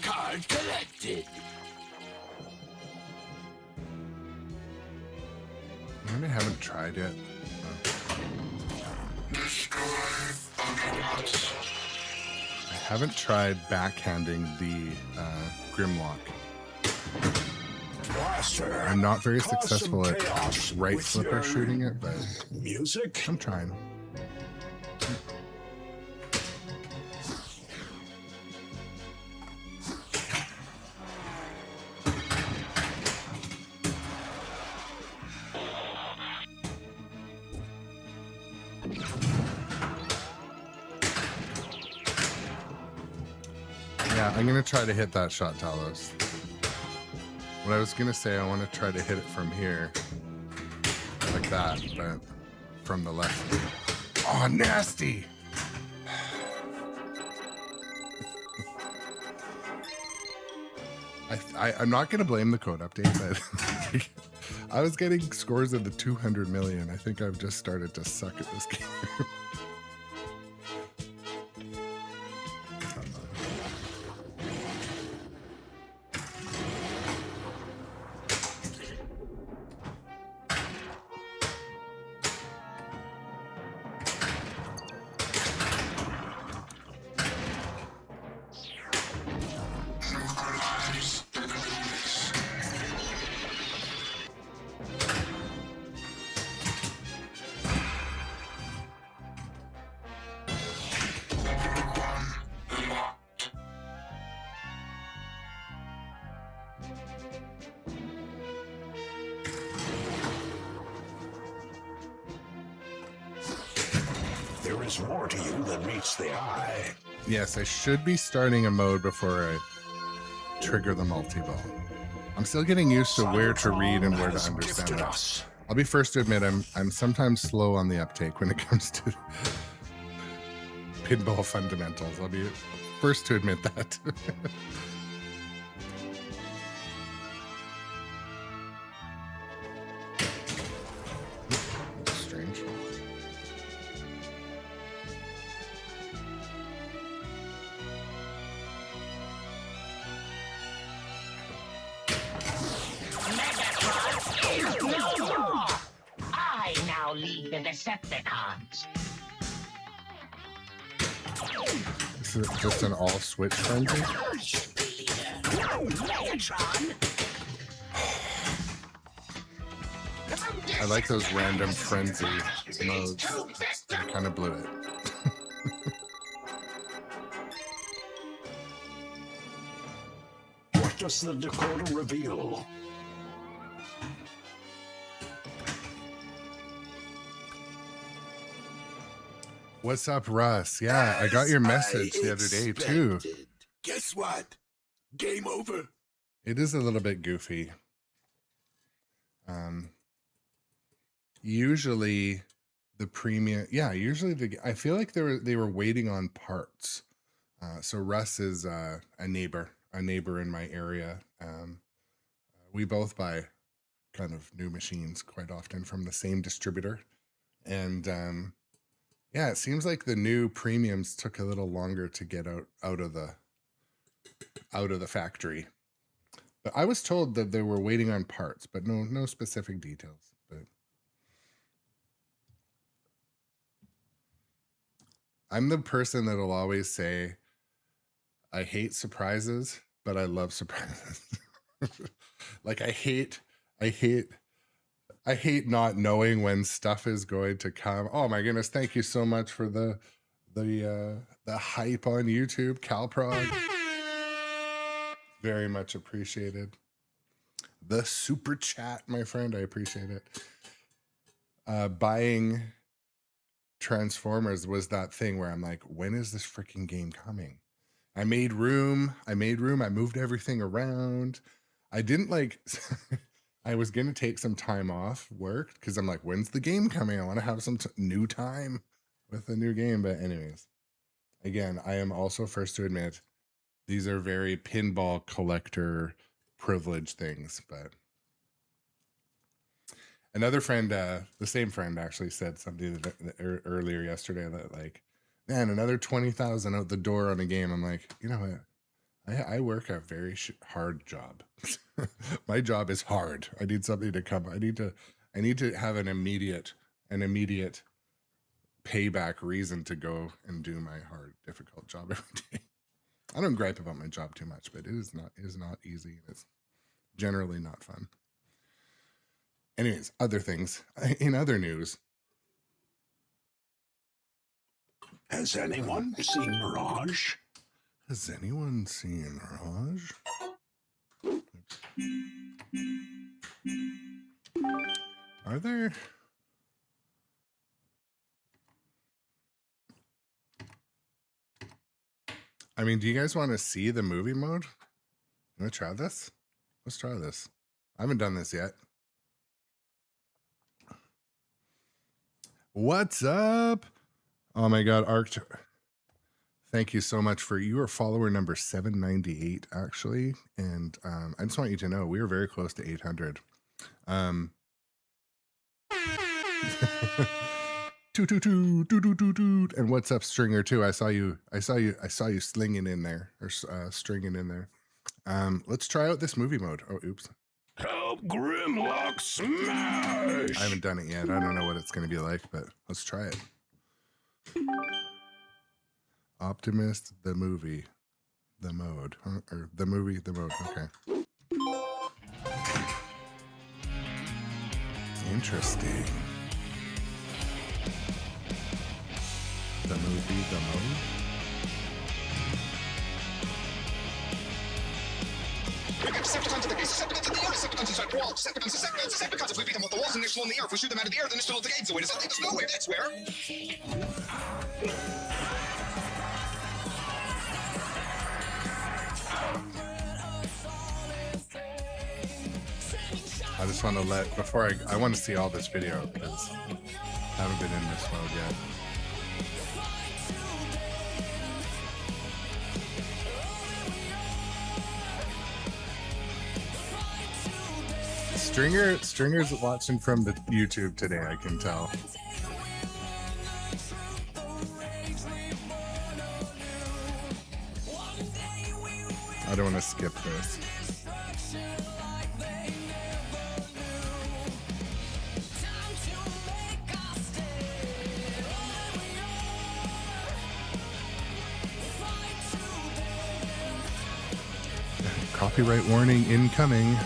Card collected. Maybe I haven't tried yet. I haven't tried backhanding the Grimlock. Blaster, I'm not very cause some successful at chaos right with flipper your shooting it, but music. I'm trying. Yeah, I'm gonna try to hit that shot, Talos. What I was gonna say, I want to try to hit it from here, like that, but from the left. Oh, nasty! I'm not gonna blame the code update, but I was getting scores of the 200 million. I think I've just started to suck at this game. There is more to you than meets the eye. Yes, I should be starting a mode before I trigger the multi-ball. I'm still getting used to where to read and where to Has understand gifted it. us. I'll be first to admit I'm sometimes slow on the uptake when it comes to pinball fundamentals. I'll be first to admit that. Strange. Megatron is no more! I now lead the Decepticons. This is just an all switch frenzy. Megatron! I like those random frenzy modes. I kind of blew it. What just the Dakota reveal. What's up, Russ? Yeah, I got your message As the other day I too. expected. Guess what? Game over. It is a little bit goofy. Usually the premium, yeah, usually I feel like they were waiting on parts. So Russ is a neighbor in my area. We both buy kind of new machines quite often from the same distributor. And yeah, it seems like the new premiums took a little longer to get out of the factory. But I was told that they were waiting on parts, but no specific details. But I'm the person that'll always say, I hate surprises, but I love surprises. Like I hate not knowing when stuff is going to come. Oh my goodness, thank you so much for the hype on YouTube, Calprog. Very much appreciated. The super chat, my friend, I appreciate it. Buying Transformers was that thing where I'm like, when is this freaking game coming? I made room. I moved everything around. I didn't like, I was going to take some time off work because I'm like, when's the game coming? I want to have some new time with the new game. But anyways, again, I am also first to admit, these are very pinball collector privilege things. But another friend, the same friend actually said something earlier yesterday that like, man, another 20,000 out the door on a game. I'm like, you know what? I work a very hard job. My job is hard. I need something to come. I need to have an immediate payback reason to go and do my hard, difficult job every day. I don't gripe about my job too much, but it is not easy. And it's generally not fun. Anyways, other things. In other news. Has anyone seen Mirage? Has anyone seen Mirage? Are there? I mean, do you guys want to see the movie mode? You want to try this? Let's try this. I haven't done this yet. What's up? Oh my God, Arct. Thank you so much for you are follower number 798 actually, and I just want you to know we are very close to 800. And what's up, Stringer too? I saw you slinging in there or stringing in there. Let's try out this movie mode. Oh, oops. Help Grimlock smash! I haven't done it yet. I don't know what it's going to be like, but let's try it. Optimist, the movie, the mode, huh? Or the movie, the mode. Okay. Interesting. The movie, the mode. Decepticons to the base, Decepticons in the air, Decepticons inside the wall, Decepticons, if we beat them with the walls and they're still in the air, if we shoot them out of the air, then they're still at the gates, so where does that leave us? Nowhere, that's where. I just want to before I want to see all this video because I haven't been in this mode yet. Stringer's watching from the YouTube today, I can tell. I don't want to skip this. Copyright warning incoming.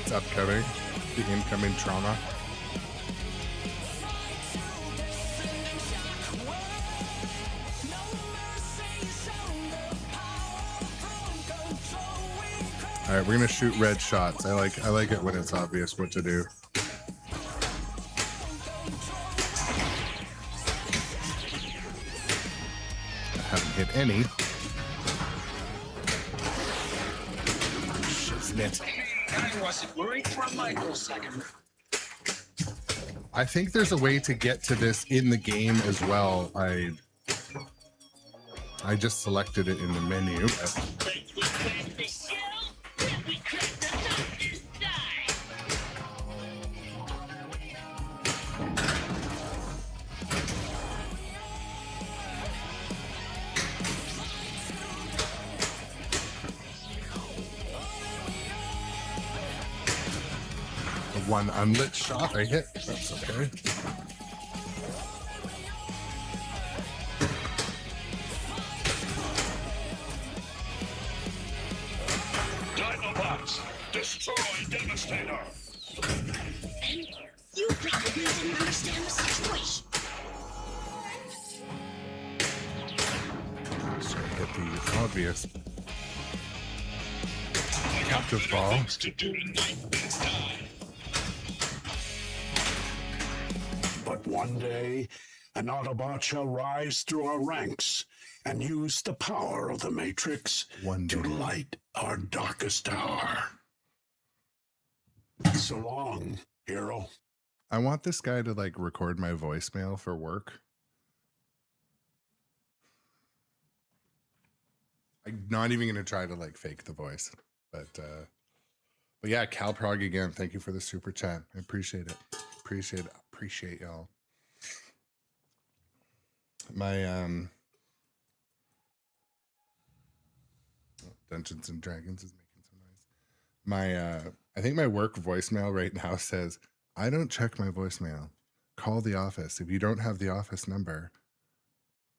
It's upcoming. The incoming trauma. All right, we're gonna shoot red shots. I like it when it's obvious what to do. I haven't hit any. Shiznit. I wasn't worried for a microsecond. I think there's a way to get to this in the game as well. I just selected it in the menu. One unlit shot I hit. That's okay. Autobots, destroy Devastator. You probably didn't understand the situation. So I hit the obvious captive ball. To do tonight, it's time. But one day, an Autobot shall rise through our ranks and use the power of the Matrix One to day. light our darkest hour. So long, hero. I want this guy to like record my voicemail for work. I'm not even gonna try to like fake the voice, but yeah, Cal Prague again. Thank you for the super chat. I appreciate it. Appreciate y'all. My Dungeons and Dragons is making some noise. My I think my work voicemail right now says, I don't check my voicemail. Call the office. If you don't have the office number,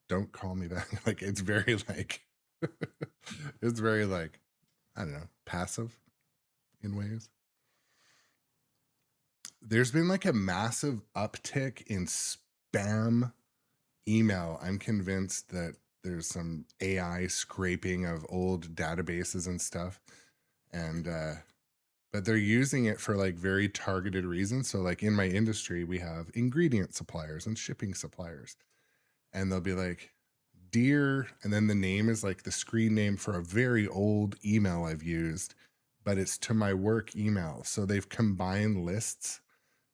don't call me back. Like it's very like it's very like, I don't know, passive in ways. There's been like a massive uptick in spam email. I'm convinced that there's some AI scraping of old databases and stuff. And but they're using it for like very targeted reasons. So like in my industry, we have ingredient suppliers and shipping suppliers. And they'll be like, dear, and then the name is like the screen name for a very old email I've used, but it's to my work email. So they've combined lists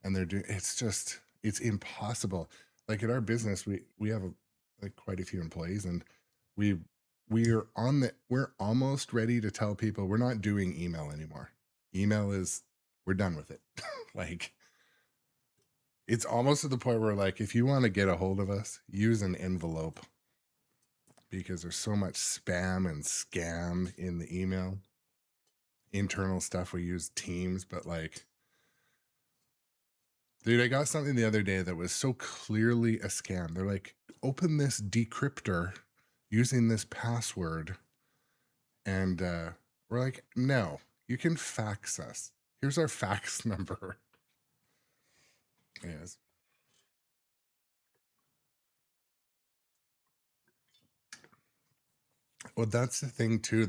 and they're doing, it's impossible. Like at our business, we have like quite a few employees, and we're almost ready to tell people we're not doing email anymore. We're done with it. Like it's almost to the point where like, if you want to get a hold of us, use an envelope, because there's so much spam and scam in the email. Internal stuff, we use Teams, but like, dude, I got something the other day that was so clearly a scam. They're like, open this decryptor using this password. And we're like, no, you can fax us. Here's our fax number. Yes. Well, that's the thing too.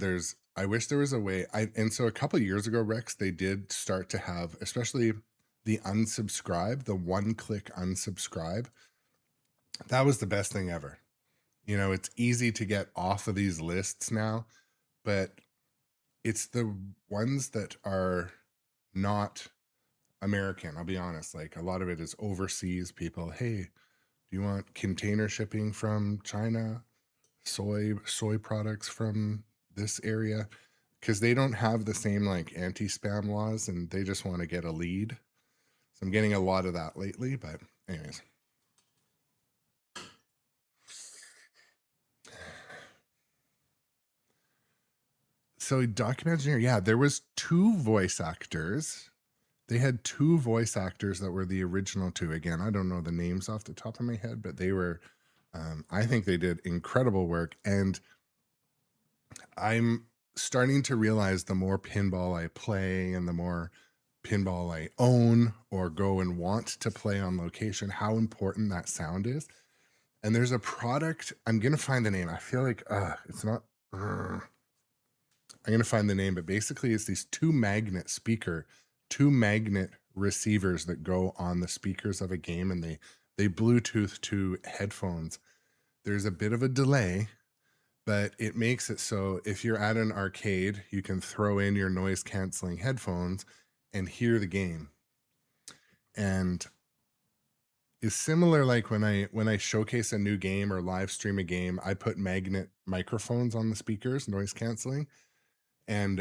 I wish there was a way. And so a couple of years ago, Rex, they did start to have, especially the unsubscribe, the one-click unsubscribe. That was the best thing ever. You know, it's easy to get off of these lists now, but it's the ones that are not American. I'll be honest. Like a lot of it is overseas people. Hey, do you want container shipping from China? Soy products from this area? Because they don't have the same like anti-spam laws, and they just want to get a lead. So I'm getting a lot of that lately, but anyways. So document engineer, yeah, there was 2 voice actors. They had 2 voice actors that were the original 2. Again, I don't know the names off the top of my head, but they were, I think they did incredible work. And I'm starting to realize the more pinball I play and the more pinball I own or go and want to play on location, how important that sound is. And there's a product, I'm going to find the name. I feel like it's not, I'm going to find the name, but basically it's these two magnet receivers that go on the speakers of a game, and they Bluetooth to headphones. There's a bit of a delay, but it makes it so if you're at an arcade, you can throw in your noise canceling headphones and hear the game. And is similar like when I showcase a new game or live stream a game, I put magnet microphones on the speakers, noise canceling. And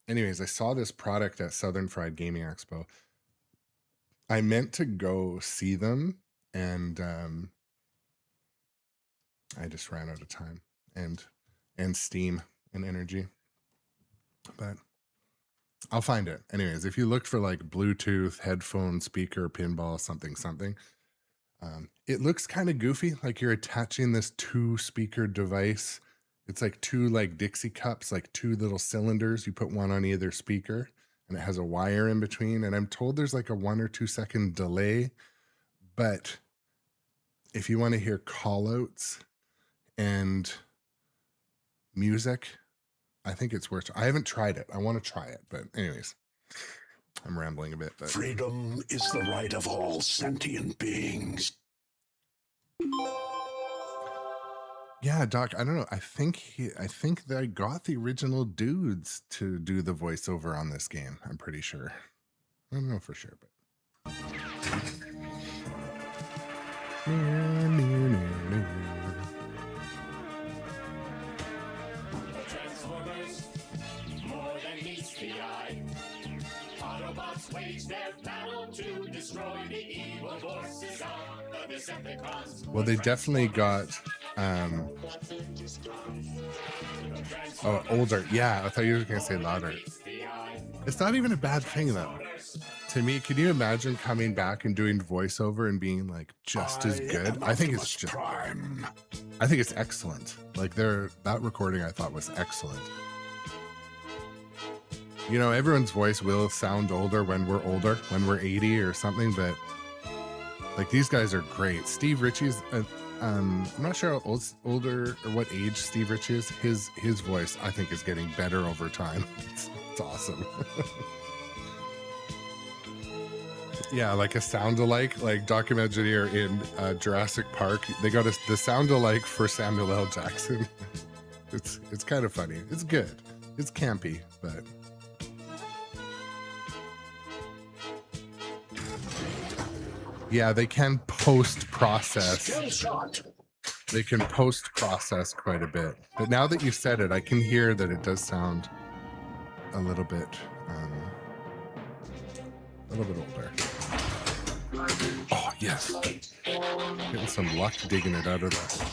anyways, I saw this product at Southern Fried Gaming Expo. I meant to go see them, and I just ran out of time and steam and energy. But I'll find it. Anyways, if you looked for like Bluetooth, headphone, speaker, pinball, something, it looks kind of goofy. Like you're attaching this 2-speaker device. It's like 2 like Dixie cups, like 2 little cylinders. You put one on either speaker, and it has a wire in between. And I'm told there's like a 1 or 2 second delay. But if you want to hear call outs and music, I think it's worth it. I haven't tried it. I want to try it. But anyways, I'm rambling a bit. But Freedom is the right of all sentient beings. yeah, Doc, I don't know. I think that I got the original dudes to do the voiceover on this game. I'm pretty sure. I don't know for sure, but Transformers, more than meets the eye. Autobots wage their battle to destroy the evil forces of the Decepticons. well, they definitely got older. Yeah, I thought you were gonna say louder. It's not even a bad thing though. To me, can you imagine coming back and doing voiceover and being like just as good? I think it's just Prime. I think it's excellent. Like that recording I thought was excellent. You know, everyone's voice will sound older when we're 80 or something, but like these guys are great. Steve Ritchie's I'm not sure how older or what age Steve Ritchie is. His voice I think is getting better over time. It's awesome. Yeah, like a sound-alike, like Doc Imagineer in Jurassic Park. They got the sound-alike for Samuel L. Jackson. It's kind of funny. It's good. It's campy, but yeah, they can post-process. Skill shot. They can post-process quite a bit. But now that you said it, I can hear that it does sound a little bit older. Oh, yes. Getting some luck digging it out of that.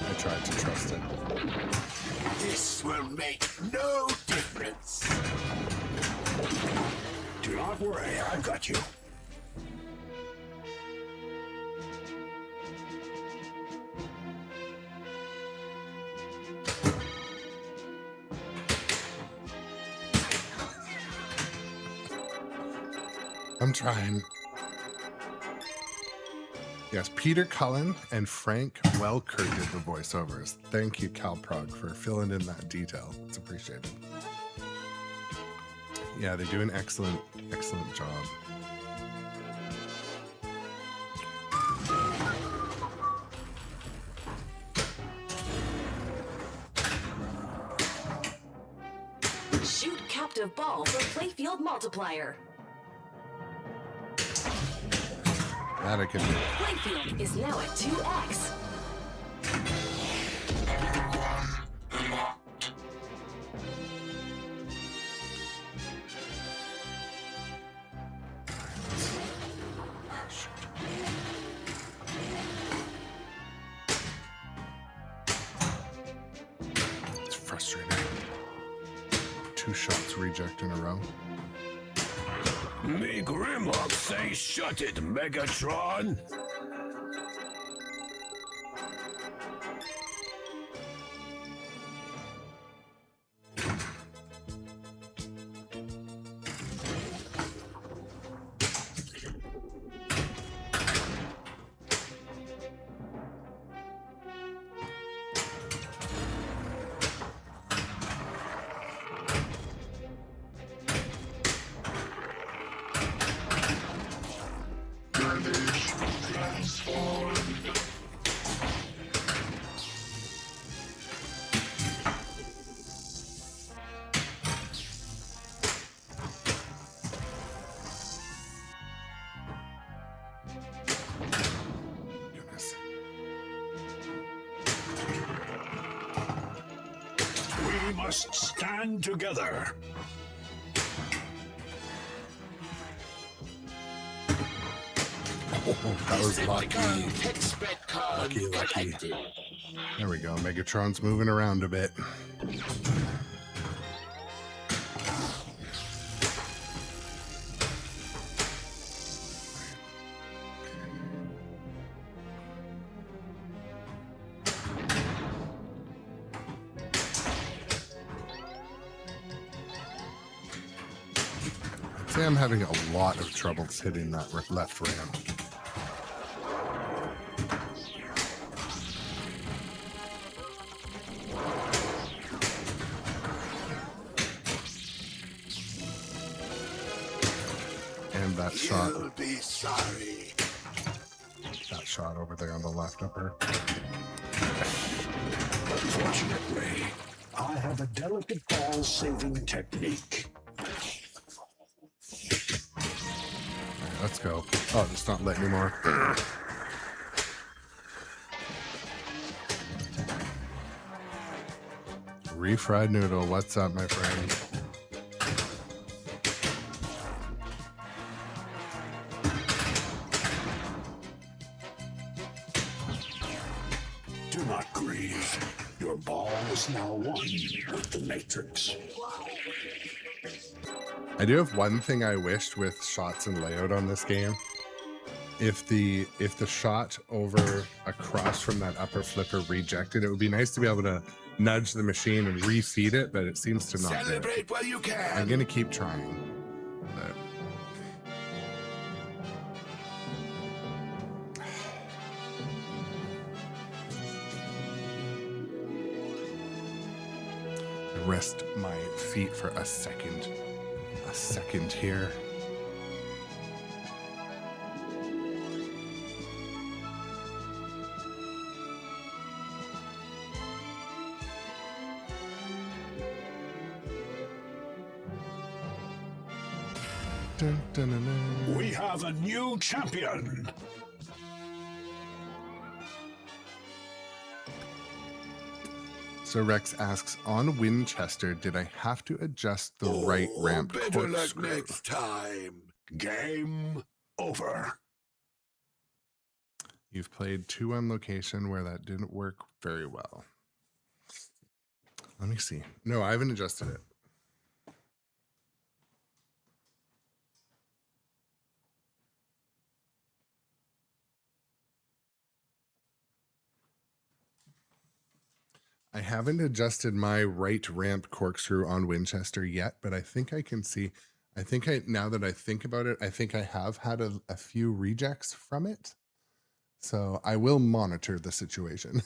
I tried to trust it. This will make no difference. Do not worry, I've got you. I'm trying. Yes, Peter Cullen and Frank Welker did the voiceovers. Thank you, CalProg, for filling in that detail. It's appreciated. Yeah, they do an excellent job. Shoot captive ball for playfield multiplier. That I can do. Playfield is now at 2x. It's frustrating. 2 shots reject in a row. Me Grimlock say shut it, Megatron! must stand together. That was lucky. Expectcon Lucky. collected. There we go. Megatron's moving around a bit. I'd say I'm having a lot of troubles hitting that left ramp. And that shot. You'll be sorry. That shot over there on the left upper. Unfortunately, I have a delicate ball saving technique. Alright, let's go. Oh, it's not letting anymore. Refried noodle, what's up, my friend? Do not grieve. Your ball is now one with the Matrix. I do have one thing I wished with shots and layout on this game. If the shot over across from that upper flipper rejected, it would be nice to be able to nudge the machine and refeed it, but it seems to not do it. Celebrate while you can. I'm gonna keep trying. But rest my feet for a second. A second here. Dun, dun, dun, dun. We have a new champion. So Rex asks, on Winchester, did I have to adjust the right ramp Better luck corkscrew? next time. Game over. You've played 2 on location where that didn't work very well. Let me see. No, I haven't adjusted it. I haven't adjusted my right ramp corkscrew on Winchester yet, but I think I can see. Now that I think about it, I think I have had a few rejects from it. So I will monitor the situation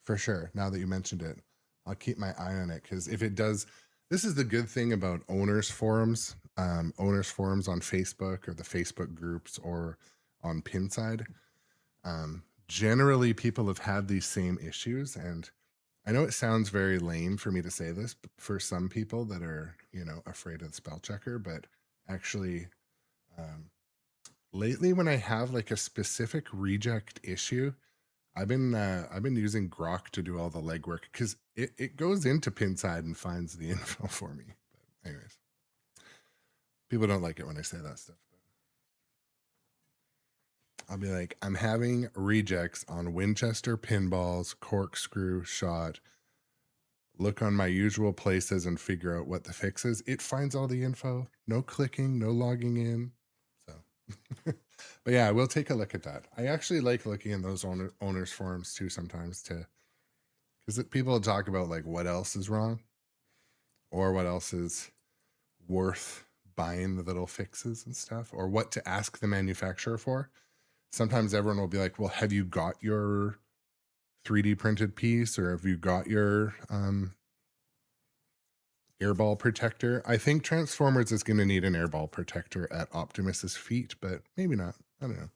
for sure. Now that you mentioned it, I'll keep my eye on it, because if it does, this is the good thing about owners forums on Facebook or the Facebook groups or on Pinside. Generally, people have had these same issues, and I know it sounds very lame for me to say this, but for some people that are, afraid of the spell checker, but actually, lately when I have like a specific reject issue, I've been using Grok to do all the legwork, because it goes into Pinside and finds the info for me. But anyways, people don't like it when I say that stuff. I'll be like, I'm having rejects on Winchester pinballs, corkscrew, shot. Look on my usual places and figure out what the fix is. It finds all the info. No clicking, no logging in. So, but yeah, we'll take a look at that. I actually like looking in those owners forums too sometimes, because people talk about like what else is wrong or what else is worth buying the little fixes and stuff, or what to ask the manufacturer for. Sometimes everyone will be like, well, have you got your 3D printed piece, or have you got your airball protector? I think Transformers is going to need an airball protector at Optimus's feet, but maybe not. I don't know.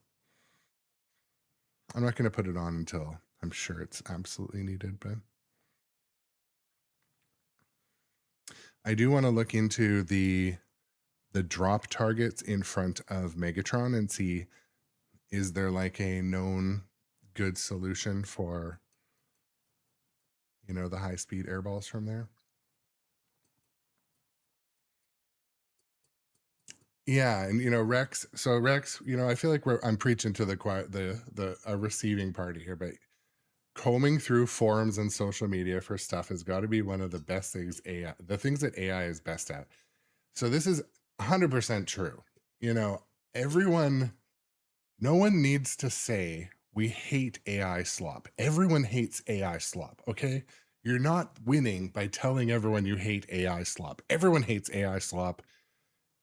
I'm not going to put it on until I'm sure it's absolutely needed, but I do want to look into the drop targets in front of Megatron and see, is there like a known good solution for, the high speed airballs from there? Yeah, and you know, Rex. So Rex, you know, I feel like I'm preaching to the choir, a receiving party here, but combing through forums and social media for stuff has got to be one of the best things the things that AI is best at. So this is 100% true. You know, everyone, no one needs to say we hate AI slop. Everyone hates AI slop, okay? You're not winning by telling everyone you hate AI slop. Everyone hates AI slop.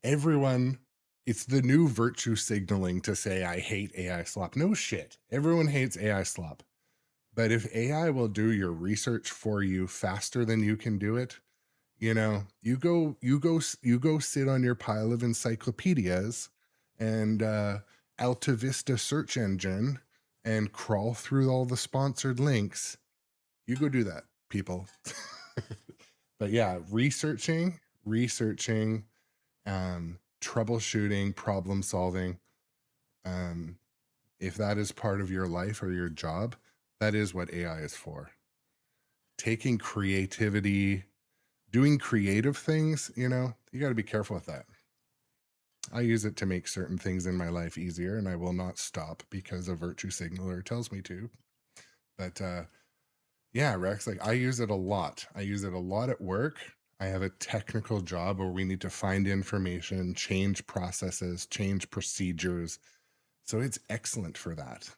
Everyone, it's the new virtue signaling to say I hate AI slop. No shit. Everyone hates AI slop. But if AI will do your research for you faster than you can do it, you know, you go sit on your pile of encyclopedias and Alta Vista search engine and crawl through all the sponsored links. You go do that, people. But yeah, researching, troubleshooting, problem solving. If that is part of your life or your job, that is what AI is for. Taking creativity, doing creative things, you know, you got to be careful with that. I use it to make certain things in my life easier, and I will not stop because a virtue signaler tells me to. But yeah, Rex, like I use it a lot. I use it a lot at work. I have a technical job where we need to find information, change processes, change procedures. So it's excellent for that.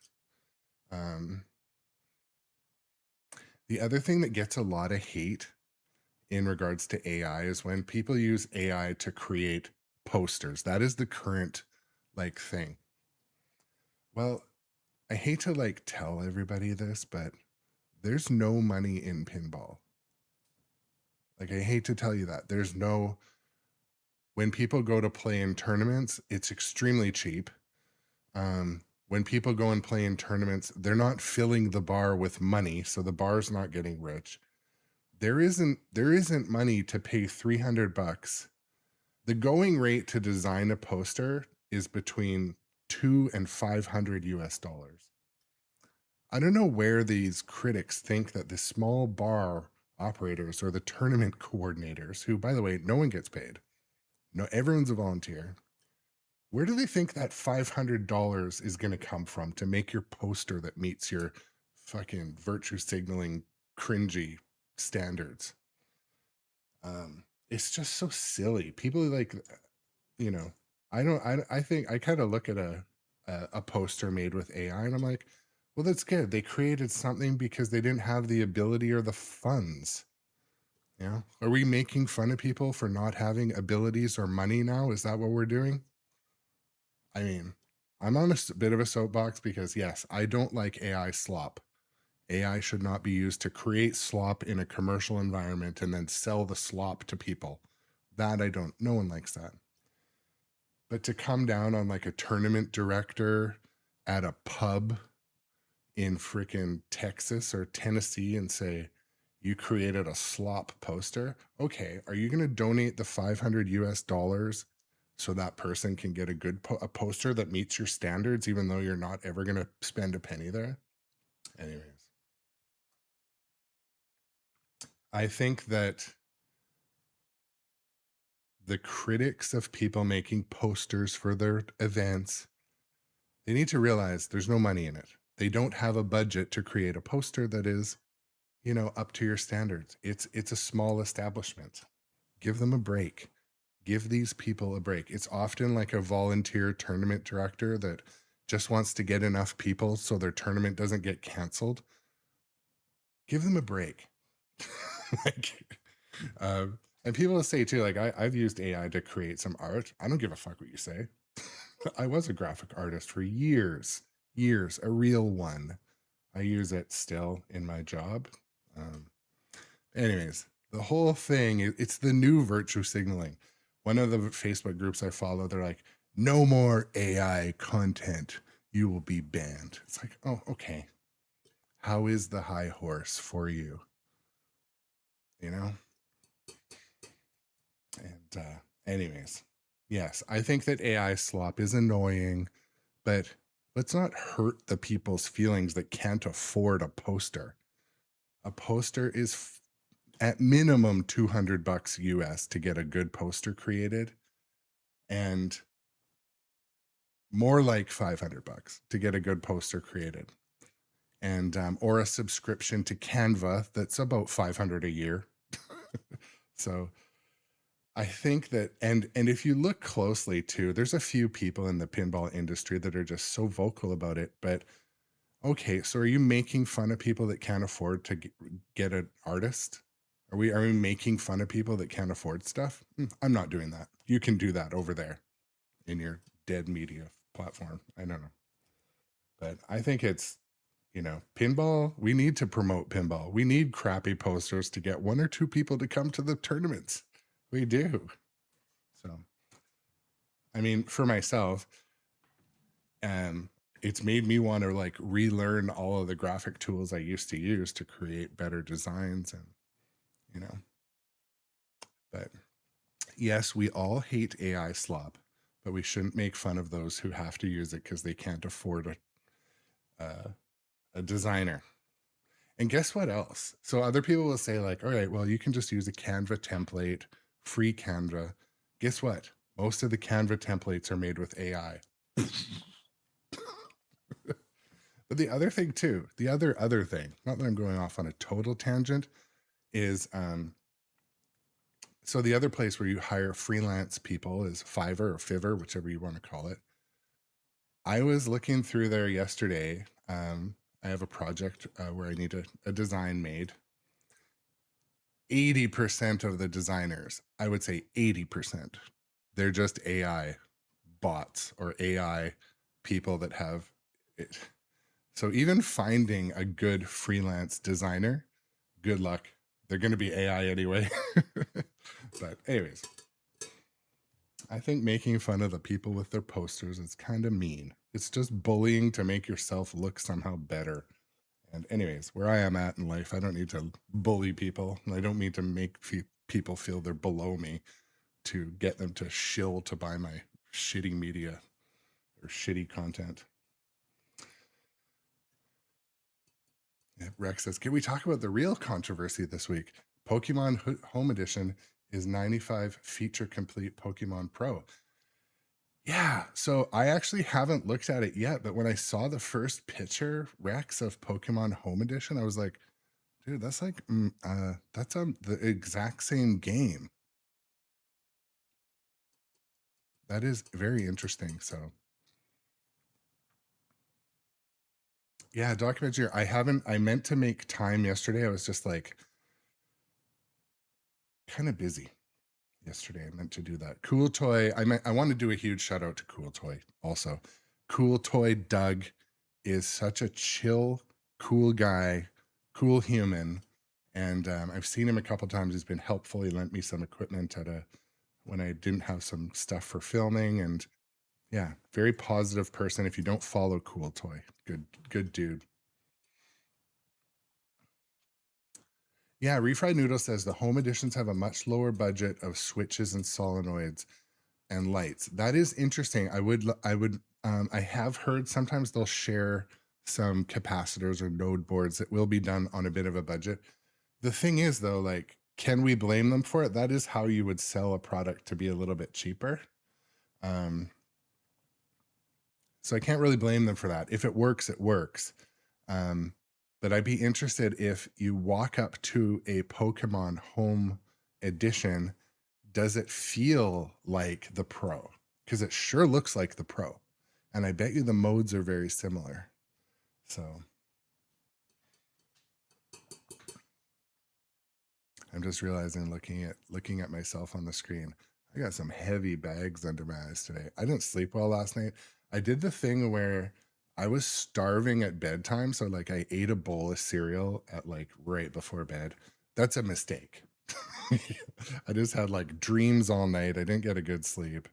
The other thing that gets a lot of hate in regards to AI is when people use AI to create posters. That is the current like thing. Well, I hate to like tell everybody this, but there's no money in pinball. Like I hate to tell you that. There's no, when people go to play in tournaments, it's extremely cheap. When people go and play in tournaments, they're not filling the bar with money, so the bar's not getting rich. There isn't money to pay $300. The going rate to design a poster is between $200 and $500 US. I don't know where these critics think that the small bar operators or the tournament coordinators, who, by the way, no one gets paid. No, everyone's a volunteer. Where do they think that $500 is going to come from to make your poster that meets your fucking virtue signaling cringy standards? It's just so silly. People like, you know, I think I kind of look at a poster made with AI and I'm like, well, that's good. They created something because they didn't have the ability or the funds. You know, are we making fun of people for not having abilities or money now? Is that what we're doing? I mean, I'm on a bit of a soapbox because yes, I don't like AI slop. AI should not be used to create slop in a commercial environment and then sell the slop to people. That I don't, no one likes that. But to come down on like a tournament director at a pub in freaking Texas or Tennessee and say, you created a slop poster. Okay, are you going to donate the $500 US so that person can get a good a poster that meets your standards, even though you're not ever going to spend a penny there? Anyways, I think that the critics of people making posters for their events, they need to realize there's no money in it. They don't have a budget to create a poster that is, you know, up to your standards. It's a small establishment. Give them a break. Give these people a break. It's often like a volunteer tournament director that just wants to get enough people so their tournament doesn't get canceled. Give them a break. And people will say too, like I've used AI to create some art. I don't give a fuck what you say. I was a graphic artist for years, a real one. I use it still in my job. Anyways, the whole thing, it's the new virtue signaling. One of the Facebook groups I follow, they're like, no more AI content. You will be banned. It's like, oh, okay. How is the high horse for you? You know? And anyways, yes, I think that AI slop is annoying, but let's not hurt the people's feelings that can't afford a poster. A poster is at minimum $200 US to get a good poster created. And more like $500 to get a good poster created. And or a subscription to Canva that's about $500 a year. So I think that, and if you look closely too, there's a few people in the pinball industry that are just so vocal about it. But okay, so are you making fun of people that can't afford to get an artist? Are we making fun of people that can't afford stuff? I'm not doing that. You can do that over there in your dead media platform. I don't know. But I think it's, pinball, we need to promote pinball. We need crappy posters to get 1 or 2 people to come to the tournaments. We do. So, I mean, for myself, it's made me want to like relearn all of the graphic tools I used to use to create better designs and, but yes, we all hate AI slop, but we shouldn't make fun of those who have to use it because they can't afford a designer. And guess what else? So other people will say like, all right, well, you can just use a Canva template, free Canva. Guess what? Most of the Canva templates are made with AI. But the other thing too, the other thing, not that I'm going off on a total tangent, is so the other place where you hire freelance people is Fiverr or Fiverr, whichever you want to call it. I was looking through there yesterday. I have a project where I need a design made. 80% of the designers, I would say 80%, they're just AI bots or AI people that have it. So even finding a good freelance designer, good luck. They're going to be AI anyway. But anyways, I think making fun of the people with their posters is kind of mean. It's just bullying to make yourself look somehow better. And anyways, where I am at in life, I don't need to bully people. I don't mean to make people feel they're below me to get them to shill to buy my shitty media or shitty content. Yeah, Rex says, can we talk about the real controversy this week? Pokemon Home Edition is 95 feature complete Pokemon Pro. Yeah, so I actually haven't looked at it yet, but when I saw the first picture, Rex, of Pokemon Home Edition, I was like, dude, that's like, that's the exact same game. That is very interesting. So yeah, documentary. I meant to make time yesterday. I was just like kind of busy yesterday. I meant to do that. Cool Toy. I want to do a huge shout out to Cool Toy also. Cool Toy Doug is such a chill, cool guy, cool human. And I've seen him a couple times. He's been helpful. He lent me some equipment when I didn't have some stuff for filming. And yeah, very positive person. If you don't follow Cool Toy, good dude. Yeah, Refried Noodle says the home editions have a much lower budget of switches and solenoids and lights. That is interesting. I have heard sometimes they'll share some capacitors or node boards that will be done on a bit of a budget. The thing is though, like, can we blame them for it? That is how you would sell a product to be a little bit cheaper. So I can't really blame them for that. If it works, it works. But I'd be interested if you walk up to a Pokemon Home Edition, does it feel like the Pro? Because it sure looks like the Pro. And I bet you the modes are very similar. So I'm just realizing, looking at myself on the screen, I got some heavy bags under my eyes today. I didn't sleep well last night. I did the thing where I was starving at bedtime. So like I ate a bowl of cereal at like right before bed. That's a mistake. I just had like dreams all night. I didn't get a good sleep.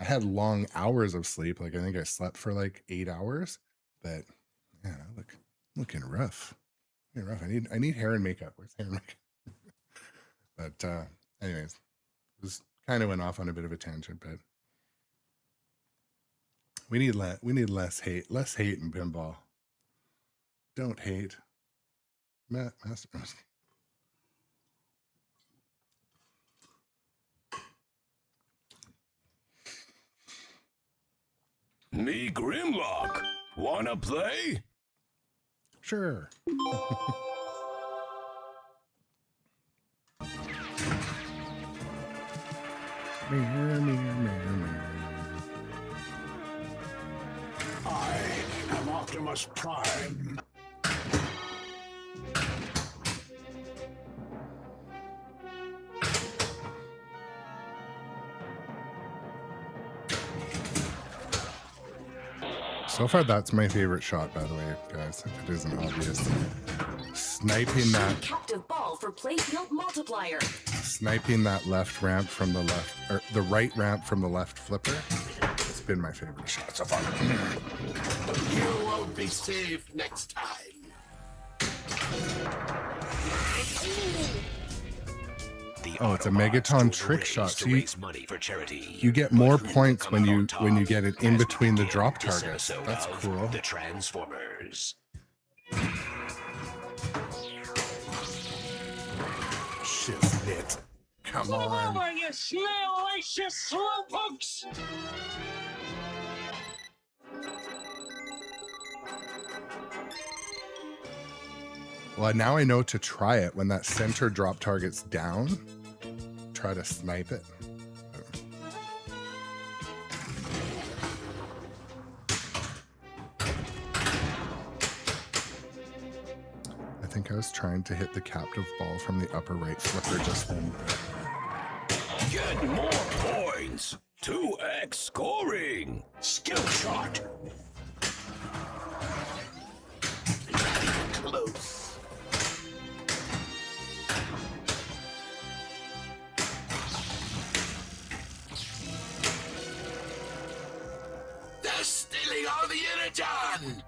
I had long hours of sleep. Like I think I slept for like 8 hours, but yeah, looking rough. Looking rough. I need hair and makeup. Where's hair and makeup? But anyways, just kind of went off on a bit of a tangent, but we need less hate in pinball. Don't hate. Master. Me Grimlock. Wanna play? Sure. Mirror, mirror, mirror, mirror. I am Optimus Prime. So far, that's my favorite shot, by the way, guys, if it isn't obvious. Sniping that, Captive ball for playfield multiplier. sniping that left ramp from the left, or the right ramp from the left flipper. It's been my favorite shot so far. You won't be saved next time. Oh, it's a Megatron trick shot. So you, Raise money for charity. you get more points when Coming you on top get it in as we between the begin drop this targets. episode That's of cool. The Transformers. Shiznit. Come on. you snail-lacious slowpokes! Well, now I know to try it when that center drop target's down. Try to snipe it. I think I was trying to hit the captive ball from the upper right flipper just then. Get more points. 2x scoring. Skill shot. Close. They're stealing all the energon!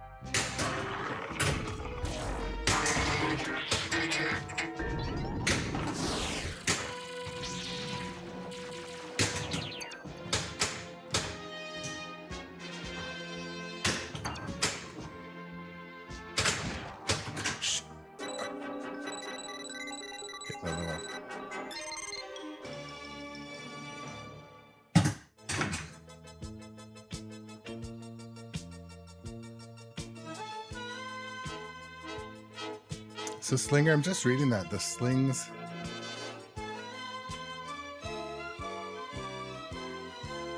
Hit the little. So Slinger, I'm just reading that. The slings.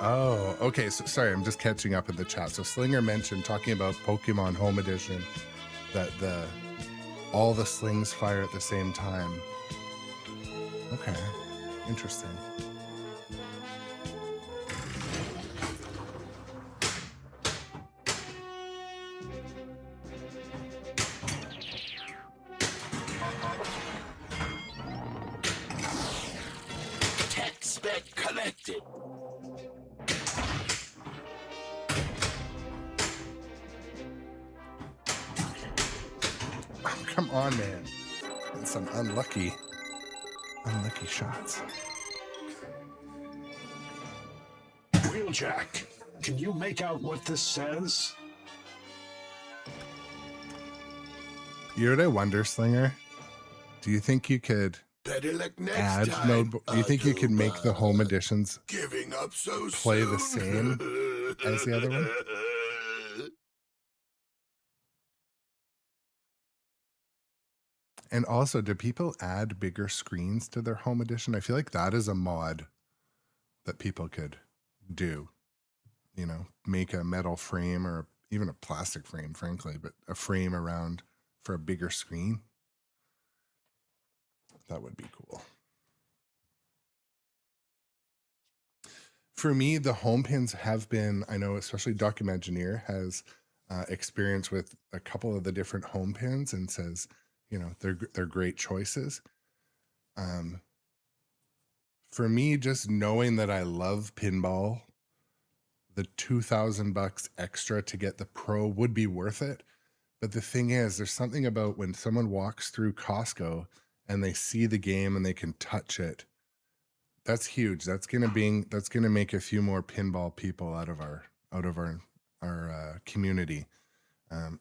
Oh, okay. So sorry, I'm just catching up in the chat. So Slinger mentioned talking about Pokemon Home Edition that all the slings fire at the same time. Okay, interesting. Tech spec collected. Oh, come on, man. And some unlucky shots. Wheeljack, can you make out what this says? You know what I wonder, Slinger? Do you think you could Better luck next add time. node? Do you think you could make the home editions Giving up so play the soon? same as the other one? And also, do people add bigger screens to their home edition? I feel like that is a mod that people could do. You know, make a metal frame or even a plastic frame, frankly, but a frame around for a bigger screen. That would be cool. For me, the home pins have been, I know, especially Documengineer has experience with a couple of the different home pins and says, you know, they're great choices. For me, just knowing that I love pinball, the $2,000 extra to get the Pro would be worth it. But the thing is, there's something about when someone walks through Costco and they see the game and they can touch it. That's huge. That's gonna make a few more pinball people out of our community.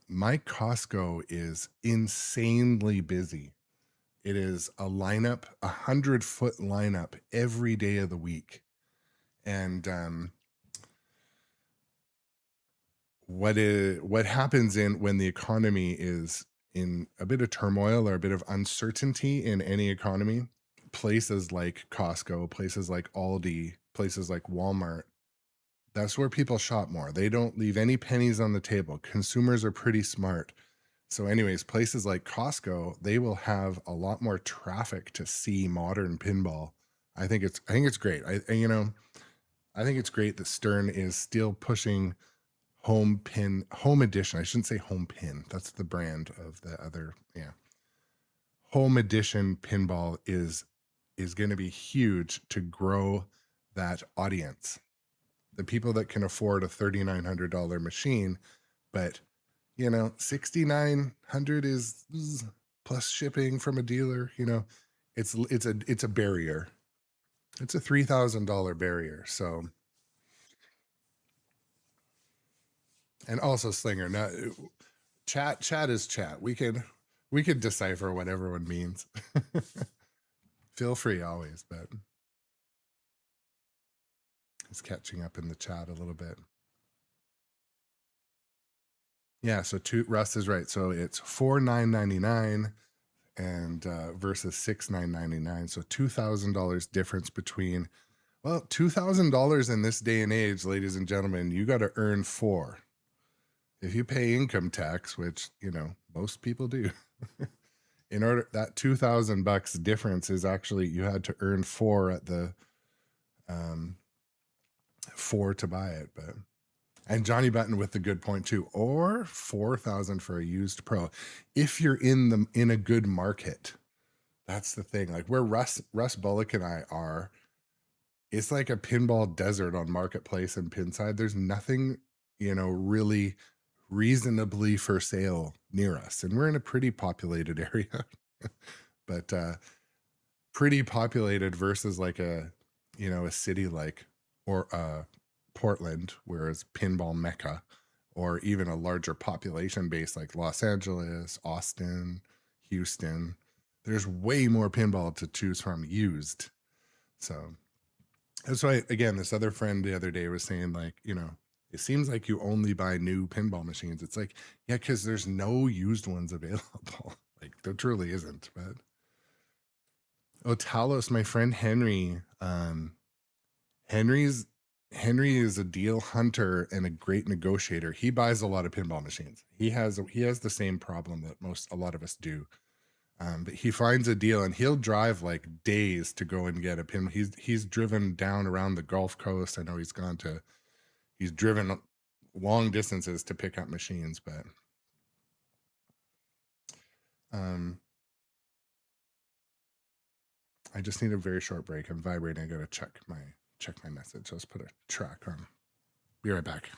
My Costco is insanely busy. It is a lineup, 100-foot lineup every day of the week. And what happens in when the economy is in a bit of turmoil or a bit of uncertainty in any economy. Places like Costco, places like Aldi, places like Walmart, that's where people shop more. They don't leave any pennies on the table. Consumers are pretty smart. So anyways, places like Costco, they will have a lot more traffic to see modern pinball. I think it's great. I think it's great that Stern is still pushing home edition. I shouldn't say home pin. That's the brand of the other. Yeah. Home edition pinball is going to be huge to grow that audience. The people that can afford a $3,900 machine, but $6,900 is plus shipping from a dealer, it's a barrier. It's a $3,000 barrier. So, and also Slinger, not chat is chat. We could decipher what everyone means. Feel free always, but it's catching up in the chat a little bit. Yeah, so Russ is right. So it's $4,999 and versus $6,999. So $2,000 difference between, well, $2,000 in this day and age, ladies and gentlemen, you got to earn $4,000. If you pay income tax, which most people do, in order that $2,000 difference is actually you had to earn $4,000 at the $4,000 to buy it, but. And Johnny Button with the good point too, or $4,000 for a used Pro, if you're in a good market. That's the thing. Like where Russ Bullock and I are, it's like a pinball desert on Marketplace and Pinside. There's nothing, really reasonably for sale near us, and we're in a pretty populated area, but pretty populated versus like a city like Portland, whereas pinball mecca, or even a larger population base like Los Angeles, Austin, Houston, there's way more pinball to choose from used. So that's why, again, this other friend the other day was saying, like, it seems like you only buy new pinball machines. It's like, yeah, because there's no used ones available. Like there truly isn't. But Talos, my friend Henry, Henry is a deal hunter and a great negotiator. He buys a lot of pinball machines. He has the same problem that a lot of us do. But he finds a deal and he'll drive like days to go and get a pin. He's driven down around the Gulf Coast. I know he's driven long distances to pick up machines, but I just need a very short break. I'm vibrating. I gotta check my message. Let's put a track on. Be right back.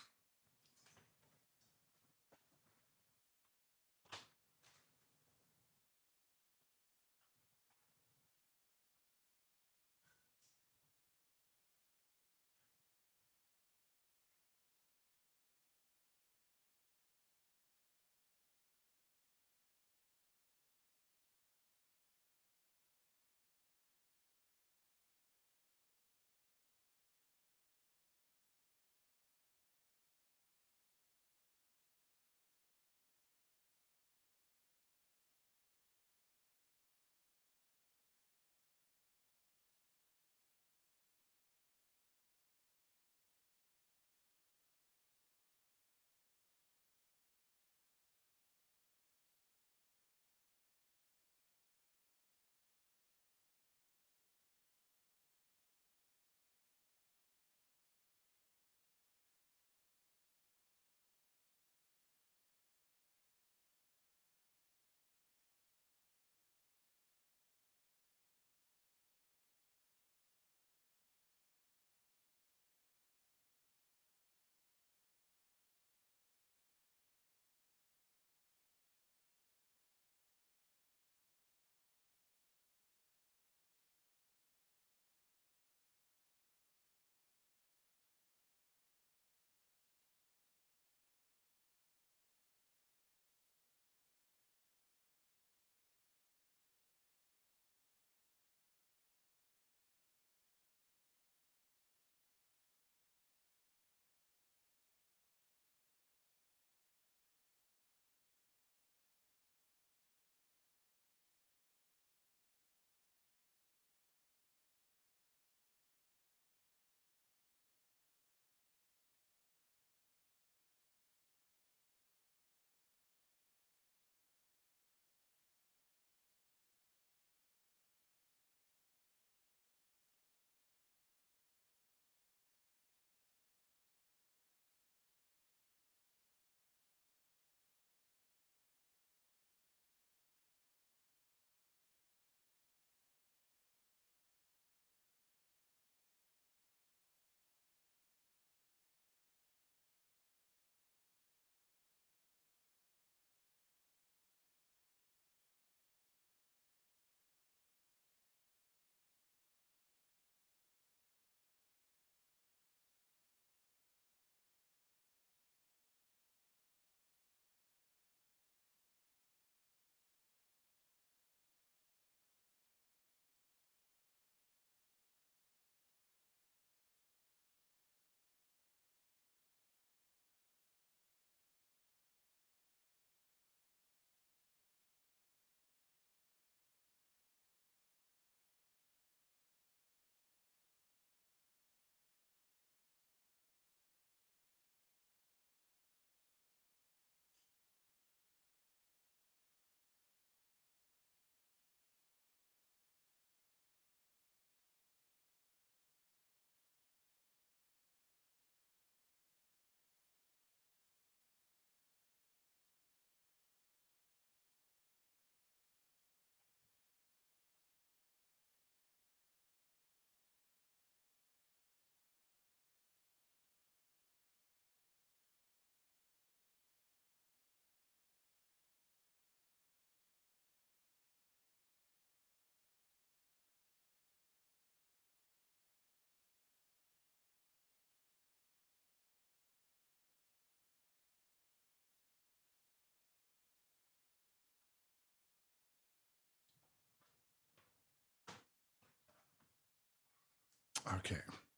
Okay,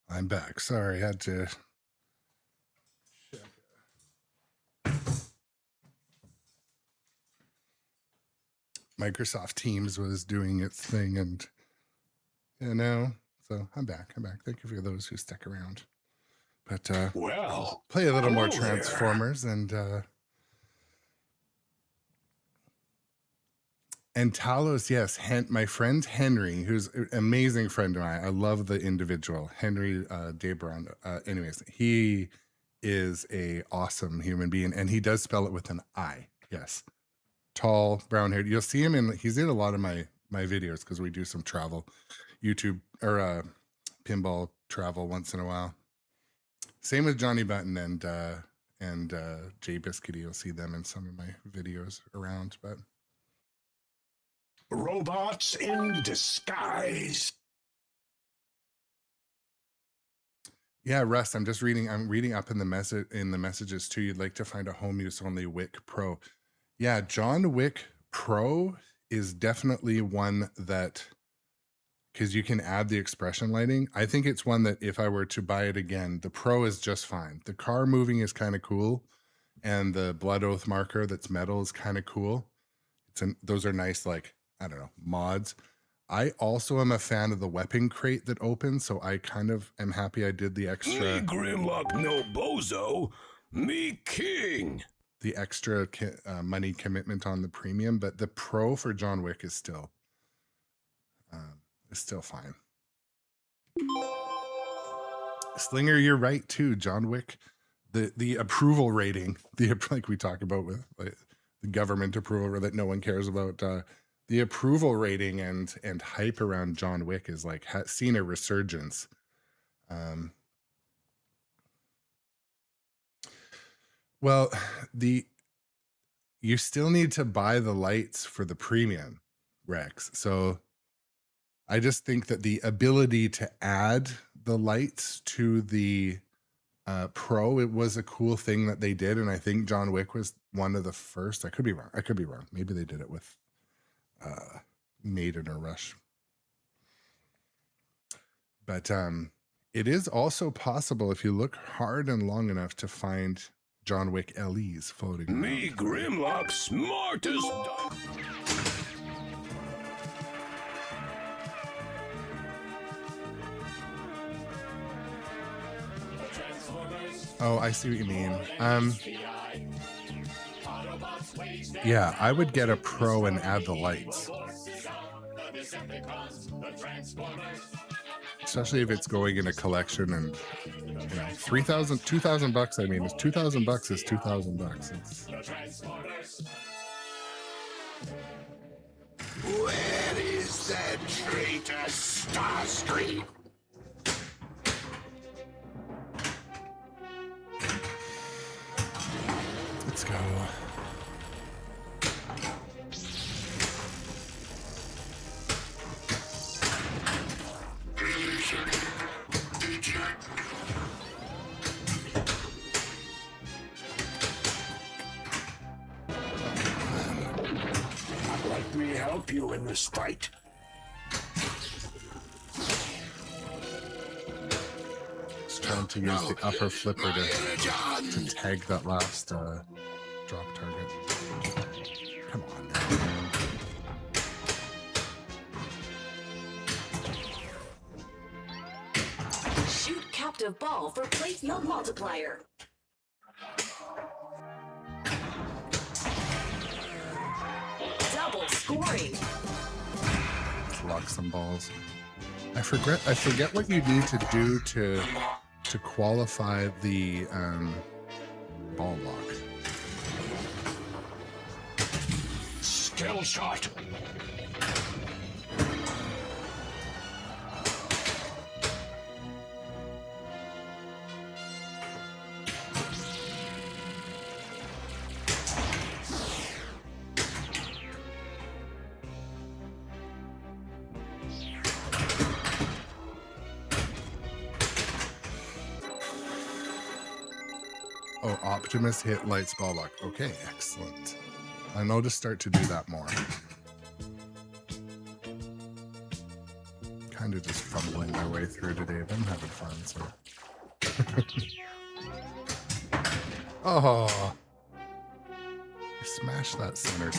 I'm back. Sorry, I had to check. Microsoft Teams was doing its thing, and so I'm back. Thank you for those who stuck around. But Well, play a little more hello there. Transformers and Talos. Yes, my friend Henry, who's an amazing friend of mine. I love the individual Henry Debron. Anyways, he is a awesome human being, and he does spell it with an I. Yes, tall, brown haired. You'll see him he's in a lot of my videos because we do some travel, YouTube or pinball travel once in a while. Same with Johnny Button and Jay Biscuity. You'll see them in some of my videos around, but. Robots in disguise. Yeah, Russ, I'm reading up in the messages too. You'd like to find a home use only Wick Pro. Yeah, John Wick Pro is definitely one that, because you can add the expression lighting. I think it's one that if I were to buy it again, the Pro is just fine. The car moving is kind of cool, and the Blood Oath marker that's metal is kind of cool. Those are nice, like, I don't know, mods. I also am a fan of the weapon crate that opens, so I kind of am happy I did the extra. Me Grimlock no bozo, me king. The extra money commitment on the premium, but the Pro for John Wick is still fine. Slinger, you're right too. John Wick, the approval rating, like we talk about with like, the government approval that no one cares about. The approval rating and hype around John Wick is like seen a resurgence. Well, you still need to buy the lights for the premium, Rex. So I just think that the ability to add the lights to the Pro, it was a cool thing that they did, and I think John Wick was one of the first. I could be wrong. Maybe they did it with Maiden or Rush. But it is also possible if you look hard and long enough to find John Wick LEs floating around. Me Grimlock smartest. Oh, I see what you mean. Yeah, I would get a Pro and add the lights. Especially if it's going in a collection and, you know, $2,000. I mean, it's $2,000 is $2,000. Where is that traitor Starscream? Let's go. Let me help you in this fight. Just trying to use the upper flipper to tag that last drop target. Come on now. Shoot captive ball for playfield multiplier. Double scoring. Let's lock some balls. I forget what you need to do to qualify the ball lock. Skill shot. Oh, Optimus hit lights ball lock. Okay, excellent. I know to start to do that more. kind of just fumbling my way through today, but I'm having fun, so. Oh, I smashed that center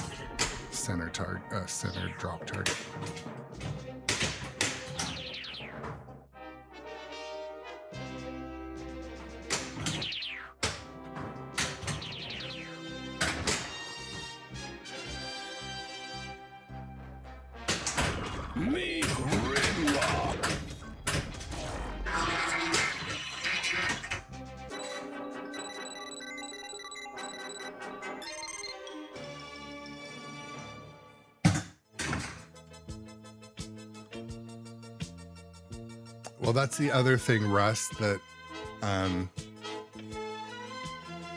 drop target. Me Grimlock. Well, that's the other thing, Russ, that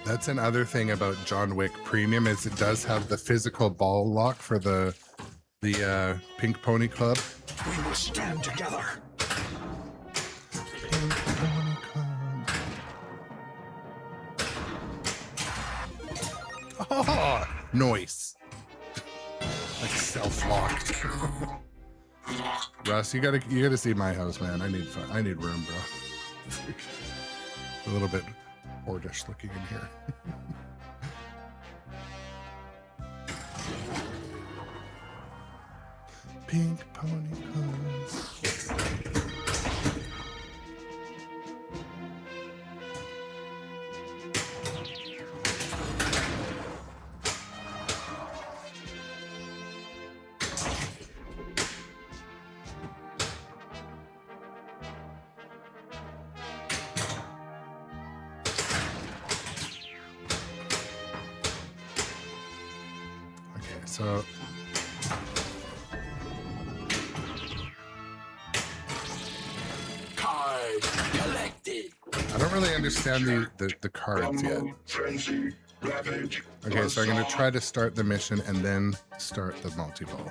that's another thing about John Wick Premium is it does have the physical ball lock for the Pink Pony Club. We must stand together. Pink Pony Club. Oh, noise. Like self-locked. Russ, you gotta see my house, man. I need fun. I need room, bro. A little bit hoardish looking in here. Pink Pony Club. So Card collected. I don't really understand the cards yet. Frenzy, ravage, Okay, so I'm gonna try to start the mission and then start the multi-ball.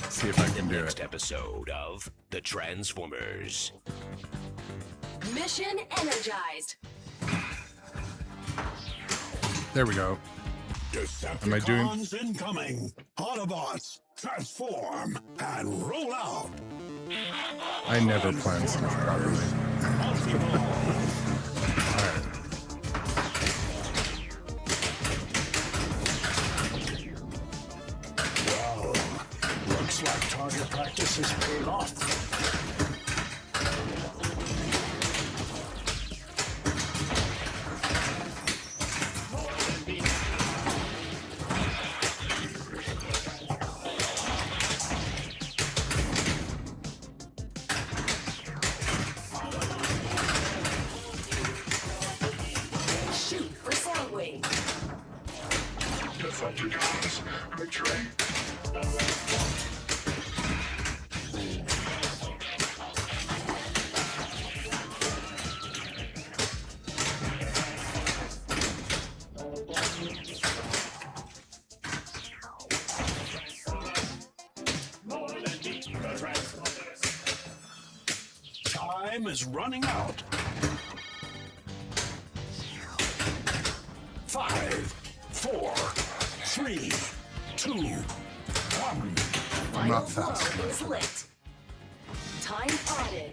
See if I can do Next it. episode of The Transformers. Mission energized. There we go. Am I doing- Decepticons incoming. Autobots, transform and roll out. I never plan stuff properly. Multiball. Alright. Well, looks like target practice has paid off. Shoot for sound wave. Decepticons, retreat. More than meet the Transformers. Time is running out. 5, 4, 3, 2, 1. I'm not Final fast blow is lit. Time added.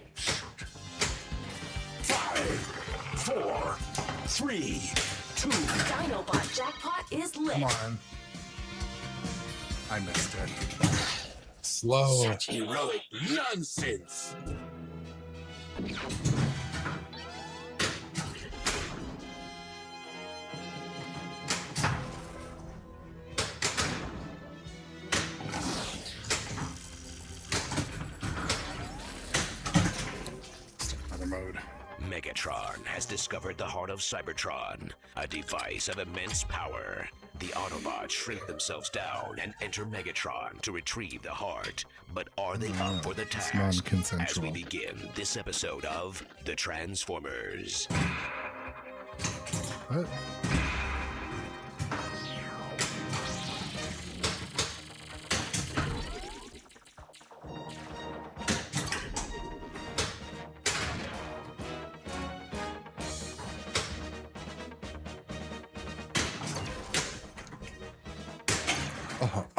5, 4, 3, 2. Dinobot jackpot is lit. Come on. I missed it. Slow. Such heroic nonsense. Another mode. Megatron has discovered the heart of Cybertron, a device of immense power. The Autobots shrink themselves down and enter Megatron to retrieve the heart. But are they up for the It's task? non-consensual. As we begin this episode of The Transformers. What?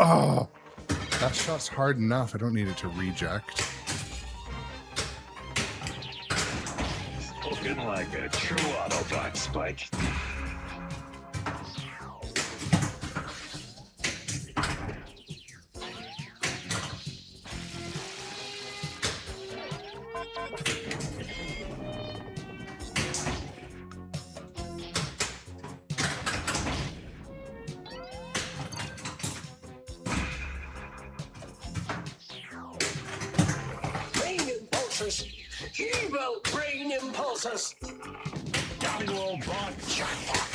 Oh, that shot's hard enough. I don't need it to reject. like a true Autobot, Spike. Brain impulses! Evil brain impulses! Autobot jackpot.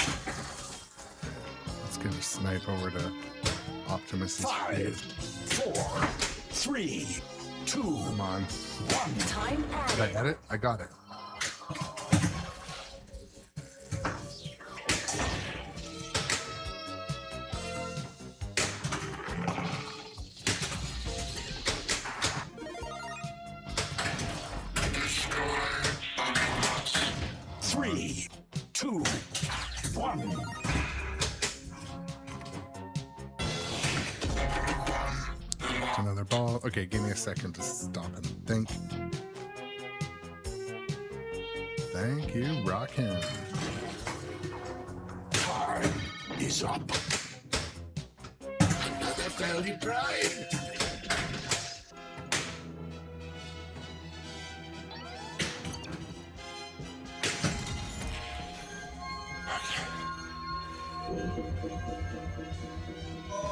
Let's get a snipe over to Optimus's 5, feet. 4, 3, 2, Come on. 1. Time Did I added. get it? I got it. Three, two, one. Another ball. Okay, give me a second to stop and think. Thank you, Rockin'. Time is up. Another fairly pride.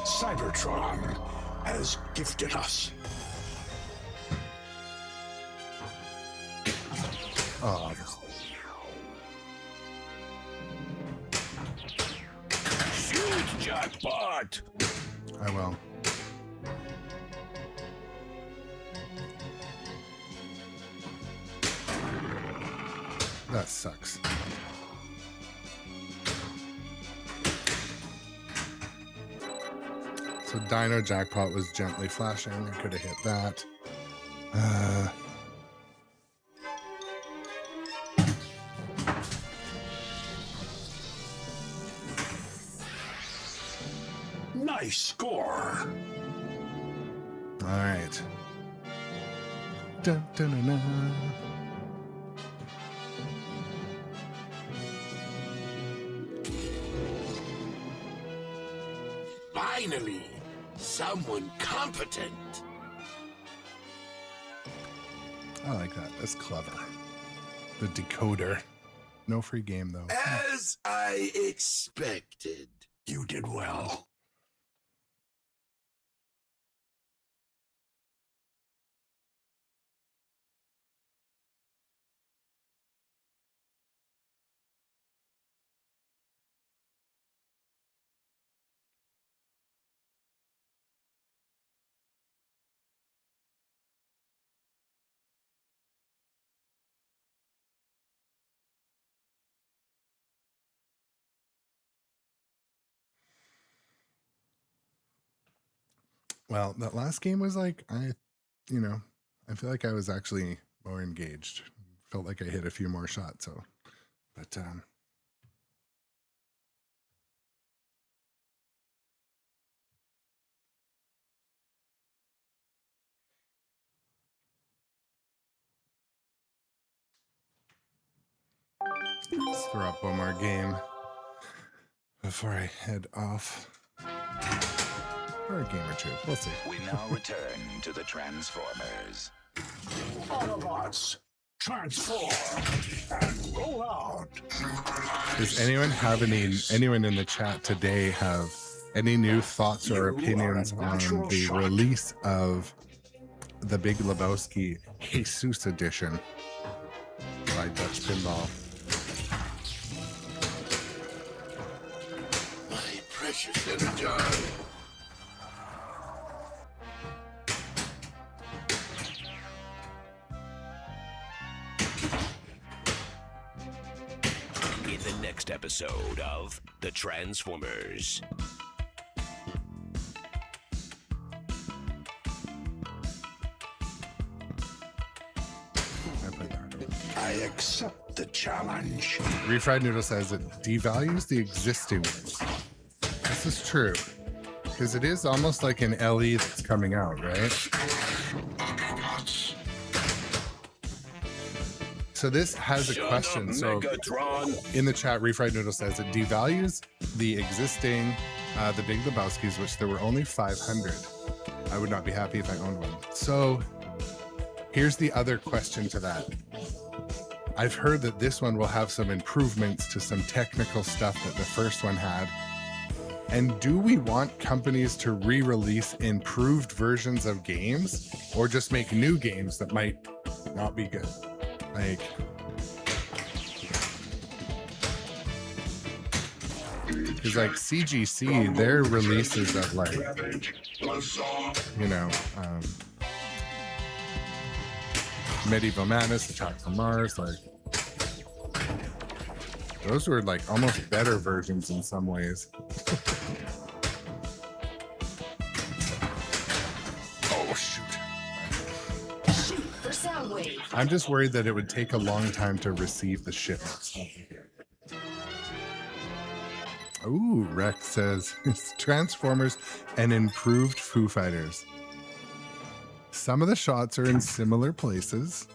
Cybertron has gifted us. Oh, Shoot, jackpot! I will. That sucks. So Dino Jackpot was gently flashing. I could have hit that. Nice score. All right. Dun, dun, dun, dun. Finally, someone competent. I like that. That's clever. The decoder. No free game, though. As I expected. You did well. Well, that last game was like, I feel like I was actually more engaged. Felt like I hit a few more shots, but let's throw up one more game before I head off. Or a game or two. We'll see. We now return to the Transformers. Autobots, transform and roll out. Does anyone in the chat today have any new thoughts or opinions on the release of the Big Lebowski Jesus edition by Dutch Pinball? My precious Energon. In the next episode of The Transformers. I accept the challenge. Refried Noodle says it devalues the existing ones. This is true. Because it is almost like an LE that's coming out, right? So this has a question. So in the chat, Refried Noodle says it devalues the existing, the Big Lebowskis, which there were only 500. I would not be happy if I owned one. So here's the other question to that. I've heard that this one will have some improvements to some technical stuff that the first one had. And do we want companies to re-release improved versions of games, or just make new games that might not be good? Like, because like CGC, their releases of like, you know, Medieval Madness, Attack from Mars, like those were like almost better versions in some ways. Oh shoot. Shoot for sound wave. I'm just worried that it would take a long time to receive the shipments. Ooh, Rex says it's Transformers and improved Foo Fighters. Some of the shots are in similar places.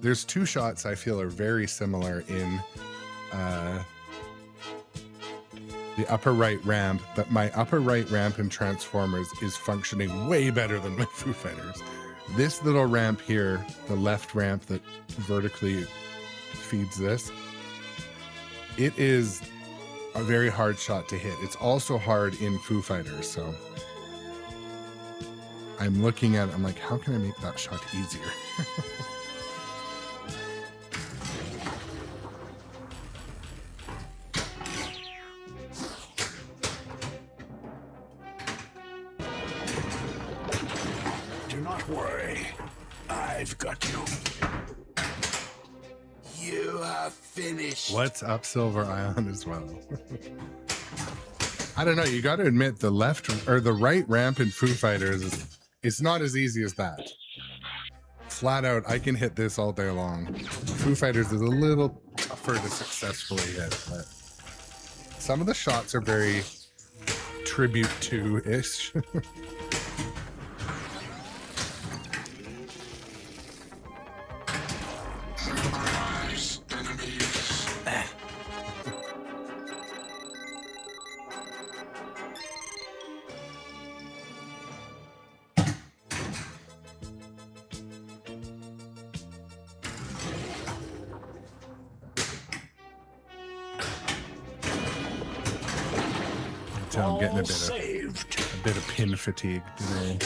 There's two shots I feel are very similar in the upper right ramp, but my upper right ramp in Transformers is functioning way better than my Foo Fighters. This little ramp here, the left ramp that vertically feeds this, it is a very hard shot to hit. It's also hard in Foo Fighters, so I'm looking at it, I'm like, how can I make that shot easier? Do not worry. I've got you. You are finished. What's up, Silver Ion, as well? I don't know. You got to admit the left or the right ramp in Foo Fighters is, it's not as easy as that. Flat out, I can hit this all day long. Foo Fighters is a little tougher to successfully hit, but some of the shots are very tribute to-ish. I'm getting a bit of pin fatigue today.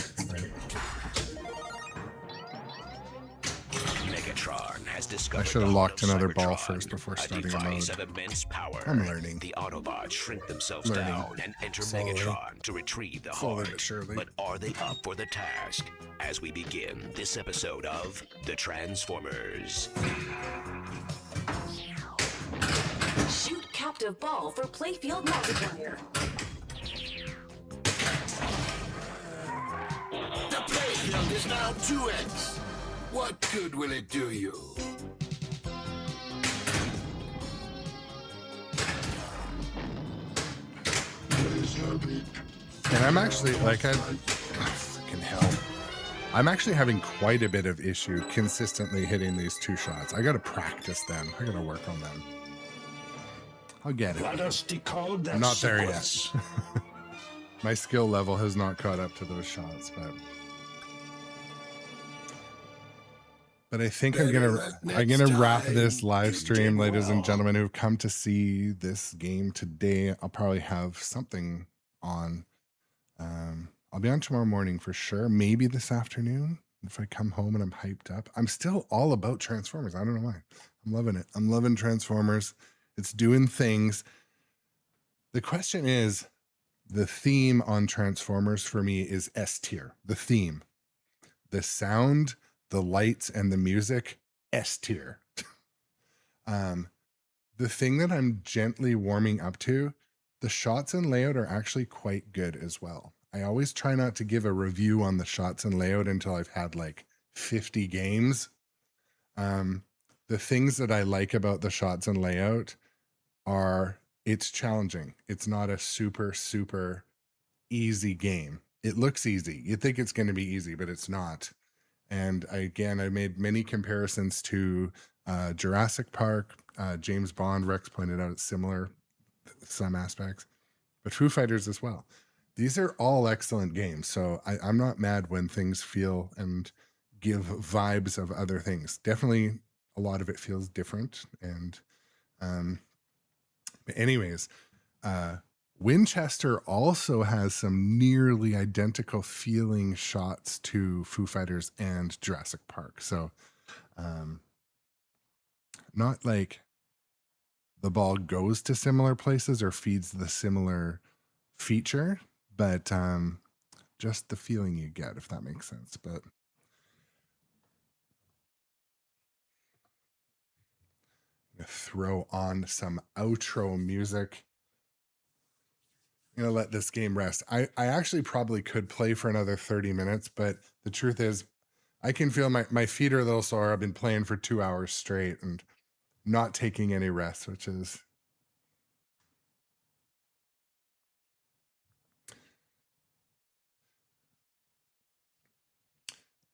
Megatron has discovered I should have locked another ball Cybertron, first before a starting a device mode. of immense power. I'm learning. The Autobots shrink themselves Learning. down and enter Slowly. Megatron to retrieve the Slowly heart. but surely. But are they up for the task? As we begin this episode of The Transformers. Shoot captive ball for playfield multiplayer. The playfield is now 2x. What good will it do you? And I'm actually like, freaking hell. I'm actually having quite a bit of issue consistently hitting these two shots. I got to practice them. I got to work on them. I'll get it. Let us decode that I'm not there sequence. yet. My skill level has not caught up to those shots, but I think I'm gonna wrap this live stream, ladies and gentlemen who've come to see this game today. I'll probably have something on. I'll be on tomorrow morning for sure. Maybe this afternoon if I come home and I'm hyped up. I'm still all about Transformers. I don't know why. I'm loving it. I'm loving Transformers. It's doing things. The question is, the theme on Transformers for me is S tier. The theme, the sound, the lights, and the music, S tier. The thing that I'm gently warming up to, the shots and layout are actually quite good as well. I always try not to give a review on the shots and layout until I've had like 50 games. The things that I like about the shots and layout are it's challenging. It's not a super, super easy game. It looks easy. You think it's going to be easy, but it's not. And I made many comparisons to Jurassic Park, James Bond, Rex pointed out it's similar some aspects, but Foo Fighters as well. These are all excellent games, so I'm not mad when things feel and give vibes of other things. Definitely a lot of it feels different. And but anyways, Winchester also has some nearly identical feeling shots to Foo Fighters and Jurassic Park. So not like the ball goes to similar places or feeds the similar feature, but just the feeling you get, if that makes sense. But throw on some outro music. I'm gonna let this game rest. I actually probably could play for another 30 minutes, but the truth is I can feel my feet are a little sore. I've been playing for 2 hours straight and not taking any rest, which is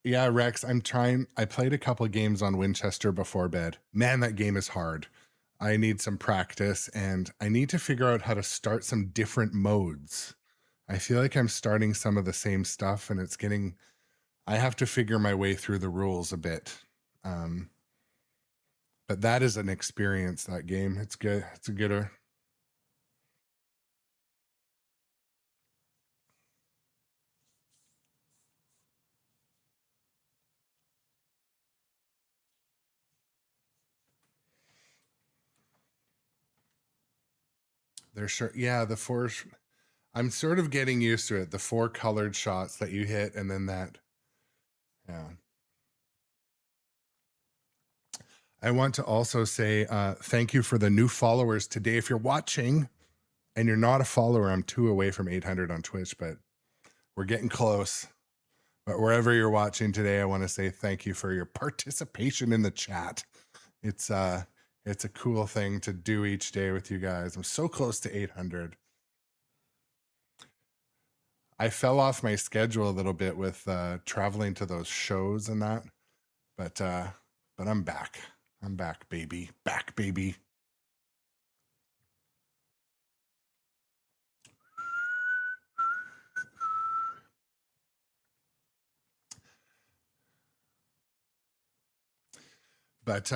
yeah, Rex, I played a couple games on Winchester before bed. Man, that game is hard. I need some practice and I need to figure out how to start some different modes. I feel like I'm starting some of the same stuff and I have to figure my way through the rules a bit. But that is an experience, that game. It's good. It's a gooder. They're sure. Yeah, I'm sort of getting used to it. The 4 colored shots that you hit and then that. Yeah. I want to also say thank you for the new followers today. If you're watching and you're not a follower, I'm 2 away from 800 on Twitch, but we're getting close. But wherever you're watching today, I want to say thank you for your participation in the chat. It's a cool thing to do each day with you guys. I'm so close to 800. I fell off my schedule a little bit with traveling to those shows and that, but I'm back. I'm back, baby. Back, baby. But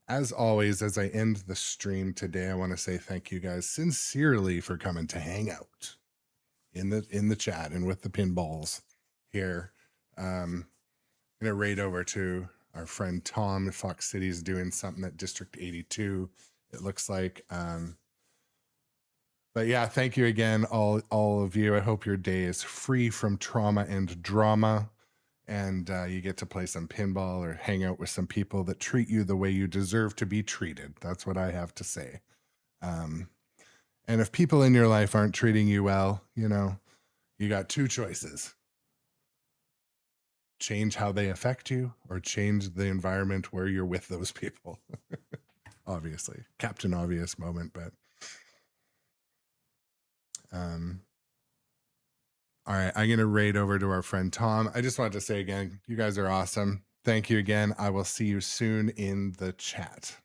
as always, as I end the stream today, I want to say thank you guys sincerely for coming to hang out in the chat and with the pinballs here. I'm gonna raid over to our friend Tom. Fox City's doing something at District 82. It looks like. But yeah, thank you again, all of you. I hope your day is free from trauma and drama, and you get to play some pinball or hang out with some people that treat you the way you deserve to be treated. That's what I have to say. And if people in your life aren't treating you well, you got 2 choices. Change how they affect you or change the environment where you're with those people. Obviously, Captain Obvious moment, but all right, I'm going to raid over to our friend Tom. I just wanted to say again, you guys are awesome. Thank you again. I will see you soon in the chat.